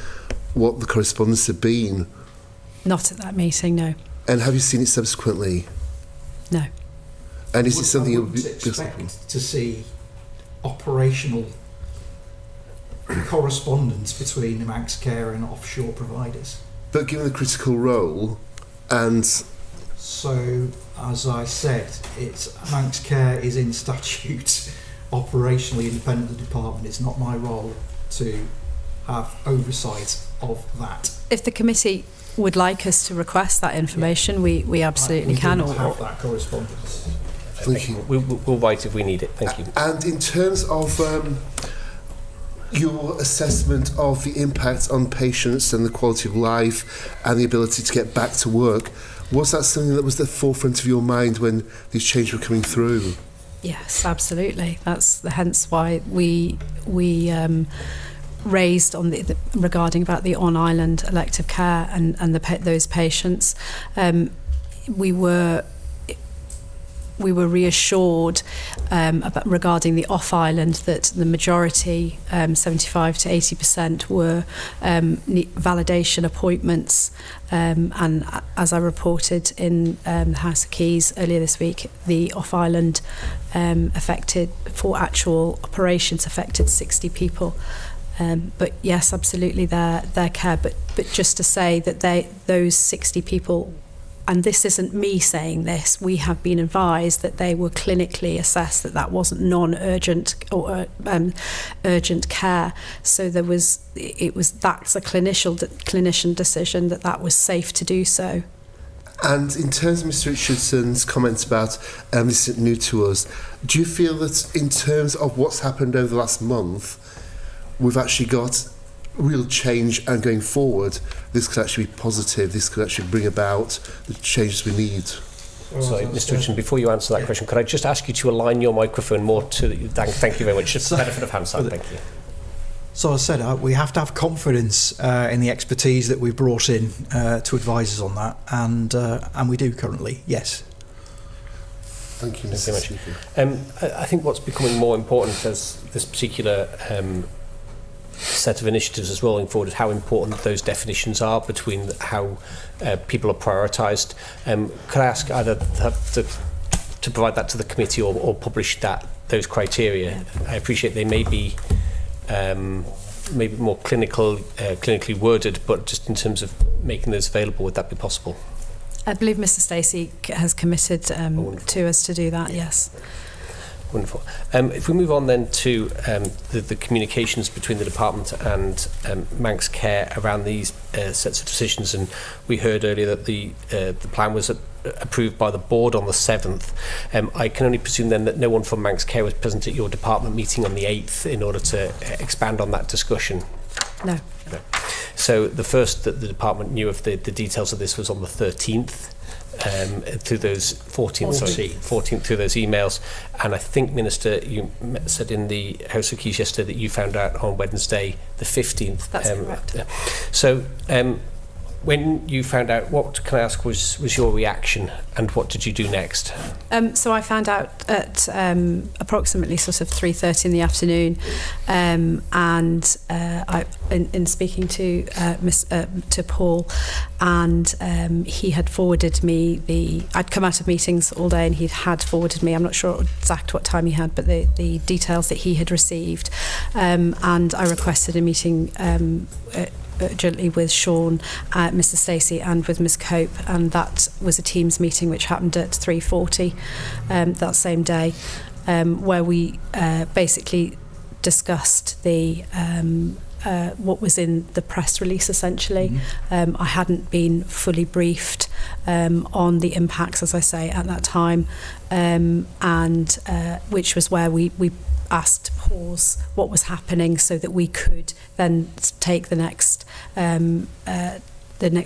H: what the correspondence had been?
J: Not at that meeting, no.
H: And have you seen it subsequently?
J: No.
H: And is it something
K: I
H: you would
K: wouldn't expect to see operational correspondence between the Manx Care and offshore providers?
H: But given the critical role, and
K: so as I said, it's Manx Care is in statute operationally independent of the department. It's not my role to have oversight of that.
J: If the committee would like us to request that information, we absolutely can.
K: We do not have that correspondence.
H: Thank you.
A: We'll write if we need it. Thank you.
H: And in terms of your assessment of the impact on patients and the quality of life and the ability to get back to work, was that something that was at the forefront of your mind when these changes were coming through?
J: Yes, absolutely. That's hence why we raised on regarding about the on-island elective care and those patients. We were reassured about regarding the off-island that the majority, 75 to 80%, were validation appointments. And as I reported in the House of Keys earlier this week, the off-island affected, for actual operations, affected 60 people. But yes, absolutely, their care. But just to say that those 60 people, and this isn't me saying this, we have been advised that they were clinically assessed that wasn't non-urgent or urgent care. So that's a clinician decision that was safe to do so.
H: And in terms of Mr. Richardson's comments about this isn't new to us, do you feel that in terms of what's happened over the last month, we've actually got real change, and going forward, this could actually be positive, this could actually bring about the changes we need?
A: Sorry, Mr. Richardson, before you answer that question, could I just ask you to align your microphone more to... Thank you very much. Just the benefit of hindsight, thank you.
K: So as I said, we have to have confidence in the expertise that we've brought in to advise us on that, and we do currently, yes.
H: Thank you,
A: Mr. Speaker. I think what's becoming more important as this particular set of initiatives is rolling forward is how important those definitions are between how people are prioritised. Could I ask either to provide that to the committee or publish those criteria? I appreciate they may be maybe more clinically worded, but just in terms of making those available, would that be possible?
J: I believe Mr. Stacey has committed to us to do that, yes.
A: Wonderful. If we move on then to the communications between the department and Manx Care around these sets of decisions, and we heard earlier that the plan was approved by the board on the 7th. I can only presume then that no one from Manx Care was present at your department meeting on the 8th in order to expand on that discussion.
J: No.
A: So the first that the department knew of the details of this was on the 13th. Through those 14th through those emails, and I think, Minister, you said in the House of Keys yesterday that you found out on Wednesday the 15th.
J: That's correct.
A: So when you found out, what can I ask was your reaction, and what did you do next?
J: So I found out at approximately sort of 3:30 in the afternoon, and I, in speaking to to Paul, and he had forwarded me I'd come out of meetings all day, and he had forwarded me, I'm not sure exact what time he had, but the details that he had received, and I requested a meeting urgently with Shaun, Mr. Stacey, and with Ms. Cope, and that was a Teams meeting which happened at 3:40 that same day, where we basically discussed what was in the press release, essentially. I hadn't been fully briefed on the impacts, as I say, at that time, and which was where we asked to pause what was happening so that we could then take the next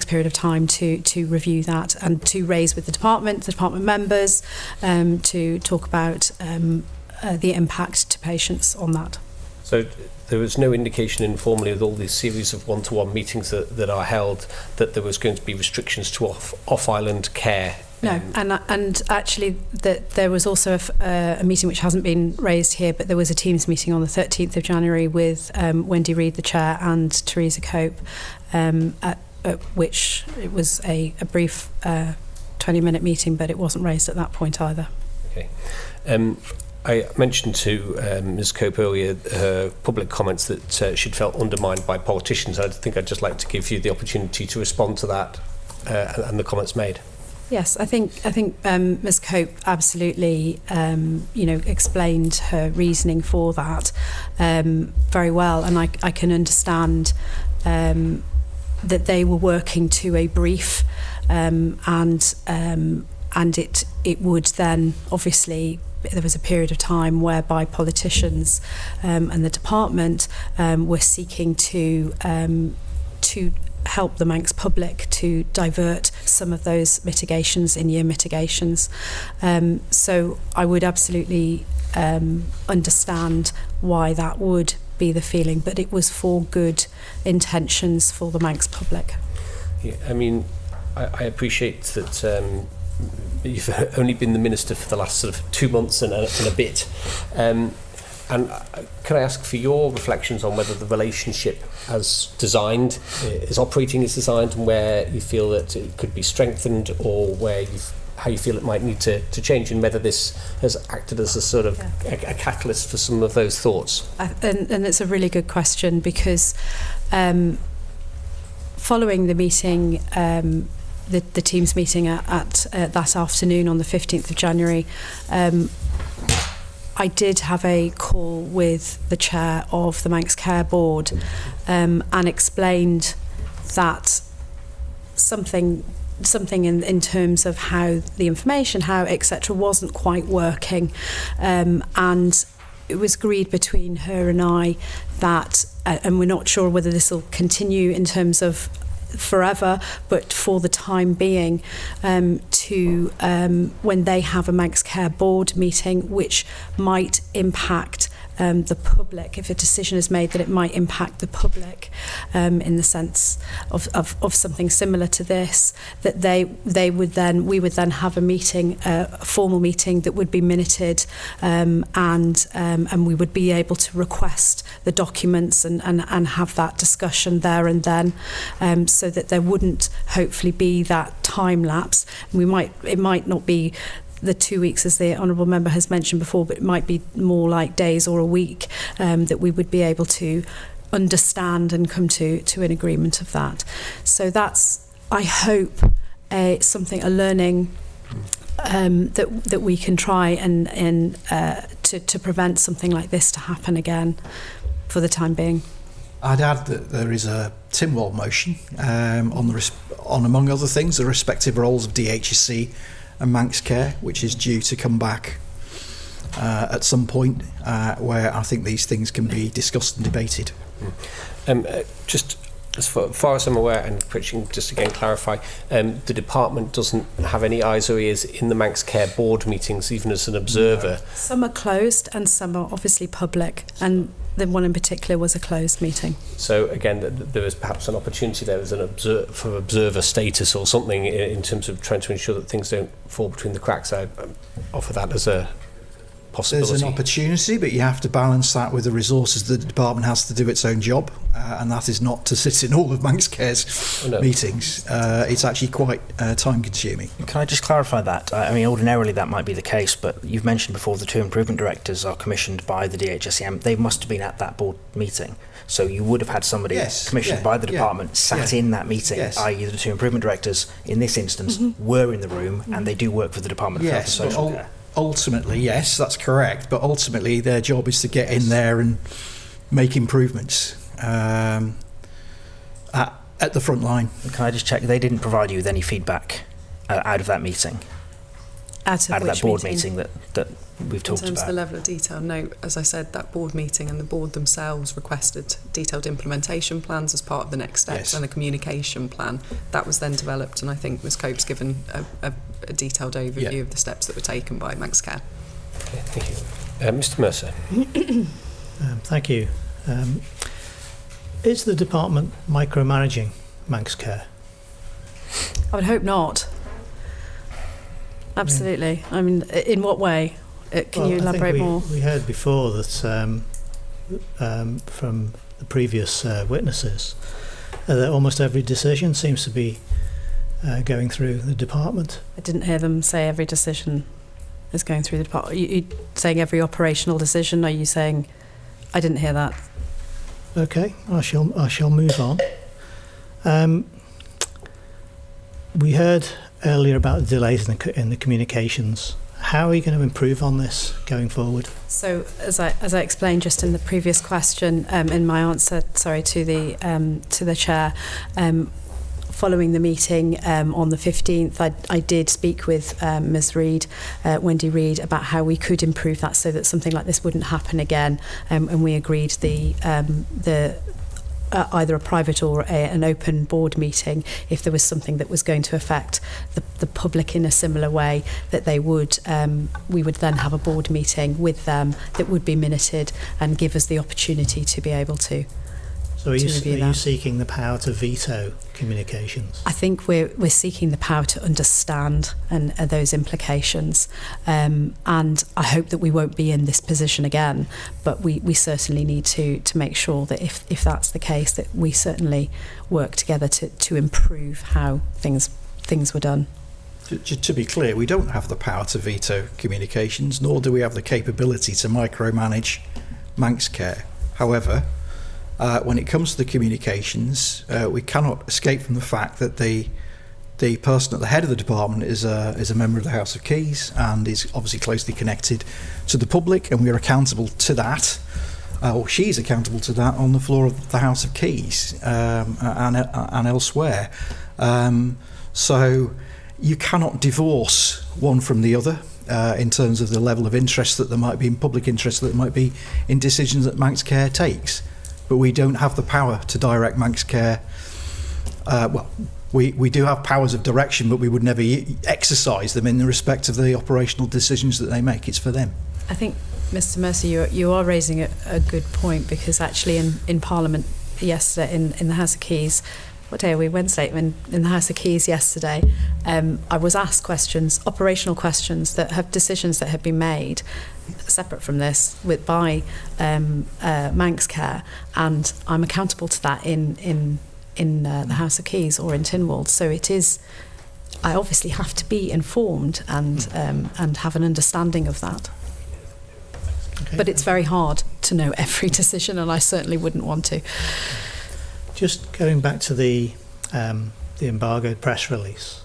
J: period of time to review that and to raise with the department members, to talk about the impact to patients on that.
A: So there was no indication informally with all these series of one-to-one meetings that are held that there was going to be restrictions to off-island care
J: No, and actually there was also a meeting which hasn't been raised here, but there was a Teams meeting on the 13th of January with Wendy Reid, the chair, and Teresa Cope, at which it was a brief 20-minute meeting, but it wasn't raised at that point either.
A: Okay. I mentioned to Ms Cope earlier her public comments that she'd felt undermined by politicians. I think I'd just like to give you the opportunity to respond to that and the comments made.
J: Yes, I think Ms Cope absolutely, explained her reasoning for that very well, and I can understand that they were working to a brief, and it would then obviously. There was a period of time whereby politicians and the department were seeking to help the Manx public to divert some of those mitigations, in-year mitigations. So I would absolutely understand why that would be the feeling, but it was for good intentions for the Manx public.
A: Yeah, I mean, I appreciate that you've only been the minister for the last sort of 2 months and a bit. And can I ask for your reflections on whether the relationship as designed is operating as designed, and where you feel that it could be strengthened, or how you feel it might need to change, and whether this has acted as a sort of a catalyst for some of those thoughts?
J: And it's a really good question, because following the meeting, the Teams meeting at that afternoon on the 15th of January, I did have a call with the chair of the Manx Care Board and explained that something in terms of how the information, how etc. wasn't quite working, and it was agreed between her and I that, and we're not sure whether this will continue in terms of forever, but for the time being, to when they have a Manx Care Board meeting, which might impact the public, if a decision is made that it might impact the public, in the sense of something similar to this, that we would then have a meeting, a formal meeting that would be minuted, and we would be able to request the documents and have that discussion there and then, so that there wouldn't hopefully be that time lapse. It might not be the 2 weeks, as the honourable member has mentioned before, but it might be more like days or a week, that we would be able to understand and come to an agreement of that. So that's, I hope, a learning that we can try and to prevent something like this to happen again for the time being.
K: I'd add that there is a Tynwald motion on, among other things, the respective roles of DHSC and Manx Care, which is due to come back at some point, where I think these things can be discussed and debated.
A: Just as far as I'm aware, and Christian, just again clarify, the department doesn't have any eyes or ears in the Manx Care Board meetings, even as an observer.
J: No. Some are closed and some are obviously public, and the one in particular was a closed meeting.
A: So again, there is perhaps an opportunity there as for observer status or something in terms of trying to ensure that things don't fall between the cracks. I offer that as a possibility.
K: There's an opportunity, but you have to balance that with the resources that the department has to do its own job, and that is not to sit in all of Manx Care's meetings. It's actually quite time consuming.
F: Can I just clarify that? I mean, ordinarily that might be the case, but you've mentioned before the 2 improvement directors are commissioned by the DHSC. They must have been at that board meeting. So you would have had somebody commissioned by the department sat in that meeting, i.e. the 2 improvement directors in this instance were in the room, and they do work for the Department of Health and Social Care.
K: Ultimately, yes, that's correct. But ultimately, their job is to get in there and make improvements at the front line.
F: Can I just check? They didn't provide you with any feedback out of that meeting? Out of that board meeting that we've talked about?
L: In terms of the level of detail, no. As I said, that board meeting and the board themselves requested detailed implementation plans as part of the next steps, and a communication plan. That was then developed, and I think Ms Cope's given a detailed overview of the steps that were taken by Manx Care.
A: Okay, thank you. Mr Mercer.
I: Thank you. Is the department micromanaging Manx Care?
J: I would hope not. absolutely. I mean, in what way? Can you elaborate more?
I: We heard before that from the previous witnesses that almost every decision seems to be going through the department.
J: I didn't hear them say every decision is going through the department. You saying every operational decision? Are you saying? I didn't hear that.
I: Okay, I shall move on. We heard earlier about the delays in the communications. How are you going to improve on this going forward?
J: So, as I explained just in the previous question, in my answer, to the chair, following the meeting on the 15th, I did speak with Ms. Reid, Wendy Reid, about how we could improve that so that something like this wouldn't happen again, and we agreed either a private or an open board meeting, if there was something that was going to affect the public in a similar way, that we would then have a board meeting with them that would be minuted and give us the opportunity to be able to.
I: So are you seeking the power to veto communications?
J: I think we're seeking the power to understand and those implications, and I hope that we won't be in this position again, but we certainly need to make sure that if that's the case, that we certainly work together to improve how things were done.
K: To be clear, we don't have the power to veto communications, nor do we have the capability to micromanage Manx Care. However, when it comes to the communications, we cannot escape from the fact that the person at the head of the department is a member of the House of Keys and is obviously closely connected to the public, and we are accountable to that, or she's accountable to that on the floor of the House of Keys and elsewhere. So you cannot divorce one from the other. In terms of the level of interest that there might be in public interest that there might be in decisions that Manx Care takes. But we don't have the power to direct Manx Care. We do have powers of direction, but we would never exercise them in the respect of the operational decisions that they make. It's for them.
J: I think, Mr. Mercer, you are raising a good point, because actually in Parliament yesterday, in the House of Keys, what day are we? Wednesday. In the House of Keys yesterday, I was asked questions, operational questions, that have decisions that have been made separate from this by Manx Care, and I'm accountable to that in the House of Keys or in Tynwald. So it is. I obviously have to be informed and have an understanding of that. Okay. But it's very hard to know every decision, and I certainly wouldn't want to.
I: Just going back to the embargoed press release,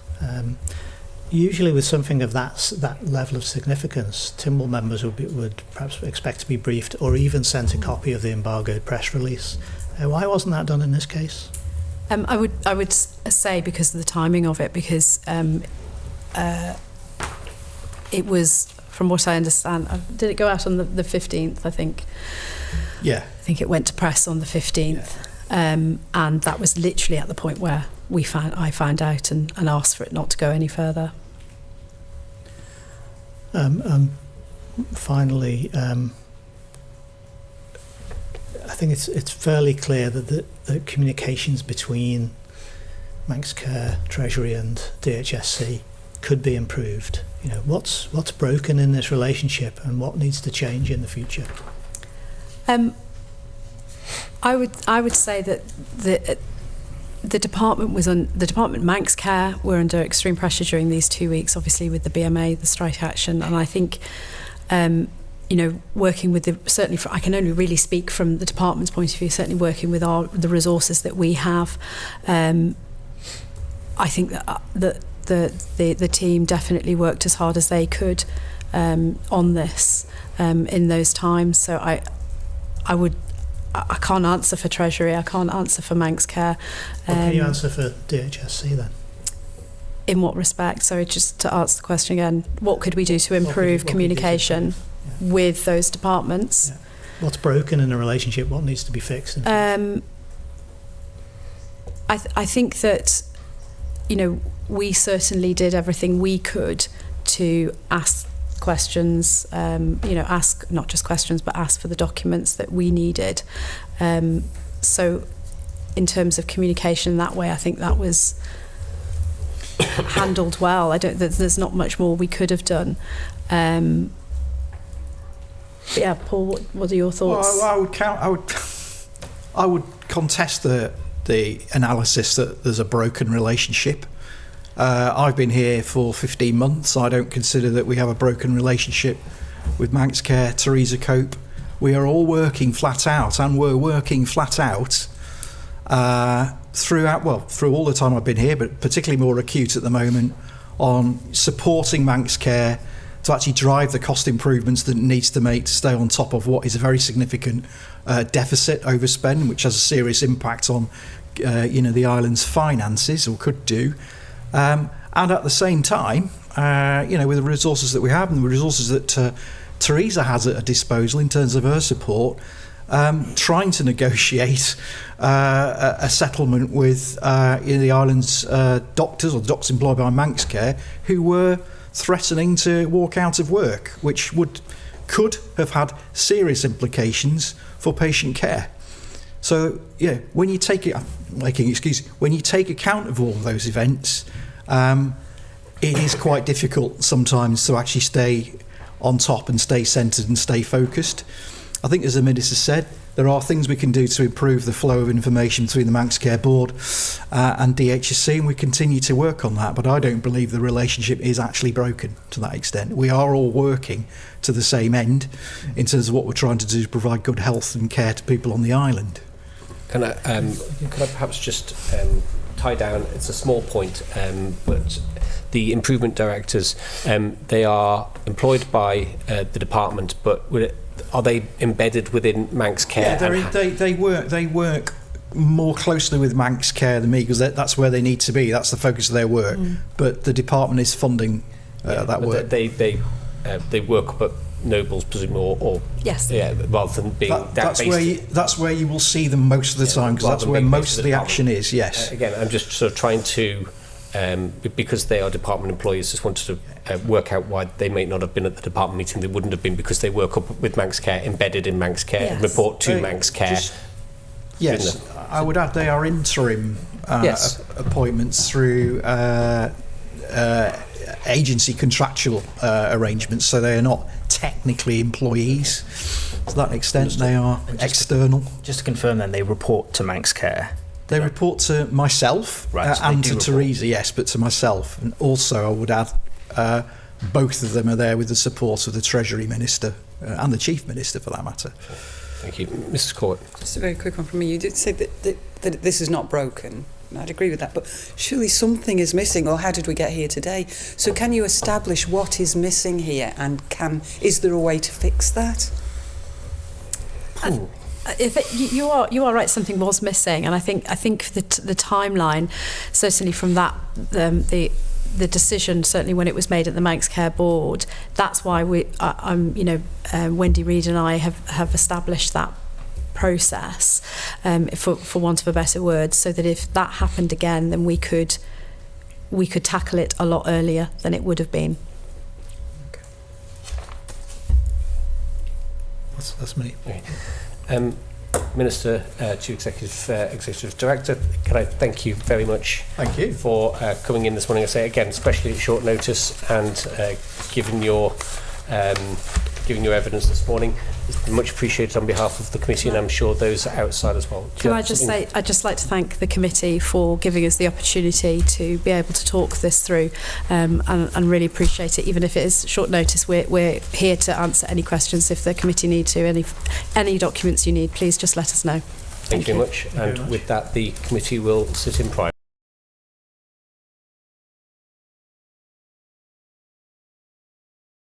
I: usually with something of that level of significance, Tynwald members would perhaps expect to be briefed or even sent a copy of the embargoed press release. Why wasn't that done in this case?
J: I would say because of the timing of it, because it was, from what I understand, did it go out on the 15th, I think?
K: Yeah.
J: I think it went to press on the 15th. Yeah. And that was literally at the point where I found out and asked for it not to go any further.
I: Finally, I think it's fairly clear that the communications between Manx Care, Treasury and DHSC could be improved. You know, what's broken in this relationship and what needs to change in the future?
J: I would say that the department Manx Care were under extreme pressure during these 2 weeks, obviously with the BMA, the strike action, and I think working with I can only really speak from the department's point of view, certainly working with the resources that we have, I think that the team definitely worked as hard as they could on this in those times. So I can't answer for Treasury, I can't answer for Manx Care.
I: What can you answer for DHSC then?
J: In what respect? Sorry, just to answer the question again, what could we do to improve communication with those departments?
I: Yeah. What's broken in the relationship? What needs to be fixed?
J: I think that, we certainly did everything we could to ask questions, ask not just questions, but ask for the documents that we needed. So in terms of communication that way, I think that was handled well. There's not much more we could have done. But yeah, Paul, what are your thoughts?
K: Well, I would contest the analysis that there's a broken relationship. I've been here for 15 months. I don't consider that we have a broken relationship with Manx Care, Teresa Cope. We are all working flat out, and we're working flat out through all the time I've been here, but particularly more acute at the moment, on supporting Manx Care to actually drive the cost improvements that it needs to make to stay on top of what is a very significant deficit overspend, which has a serious impact on the island's finances, or could do. And at the same time, with the resources that we have and the resources that Teresa has at her disposal in terms of her support, trying to negotiate a settlement with the island's doctors, or the doctors employed by Manx Care, who were threatening to walk out of work, which could have had serious implications for patient care. So when you take account of all of those events, it is quite difficult sometimes to actually stay on top and stay centred and stay focused. I think, as the Minister said, there are things we can do to improve the flow of information between the Manx Care Board and DHSC, and we continue to work on that, but I don't believe the relationship is actually broken to that extent. We are all working to the same end in terms of what we're trying to do to provide good health and care to people on the island.
A: Can I perhaps just tie down, it's a small point, but the improvement directors, they are employed by the department, but are they embedded within Manx Care?
K: Yeah, they work more closely with Manx Care than me, because that's where they need to be. That's the focus of their work. But the department is funding that work.
A: They work up at Nobles, presumably, or
J: yes,
A: rather than being
K: that's where you will see them most of the time, because that's where most of the action is. Yes.
A: Again, I'm just sort of trying to. Because they are department employees, just wanted to work out why they may not have been at the department meeting. They wouldn't have been because they work up with Manx Care, embedded in Manx Care, and report to Manx Care.
K: Yes, I would add they are interim appointments through agency contractual arrangements, so they are not technically employees. To that extent, they are external.
F: Just to confirm then, they report to Manx Care?
K: They report to myself and to Teresa, yes, but to myself. And also, I would add, both of them are there with the support of the Treasury Minister and the Chief Minister, for that matter.
A: Thank you. Mrs. Court.
G: Just a very quick one from me. You did say that this is not broken. I'd agree with that, but surely something is missing, or how did we get here today? So can you establish what is missing here, and is there a way to fix that?
J: You are right, something was missing, and I think the timeline, certainly from that the decision, certainly when it was made at the Manx Care Board, that's why Wendy Reid and I have established that process, for want of a better word, so that if that happened again, then we could tackle it a lot earlier than it would have been.
K: Okay. That's me.
A: Okay. Minister, Chief Executive Director, can I thank you very much for coming in this morning. I say again, especially at short notice, and giving your evidence this morning. It's been much appreciated on behalf of the committee, and I'm sure those outside as well.
J: Can I just say, I'd just like to thank the committee for giving us the opportunity to be able to talk this through, and really appreciate it. Even if it is short notice, we're here to answer any questions. If the committee need to, any documents you need, please just let us know.
A: Thank you very much. And with that, the committee will sit in private.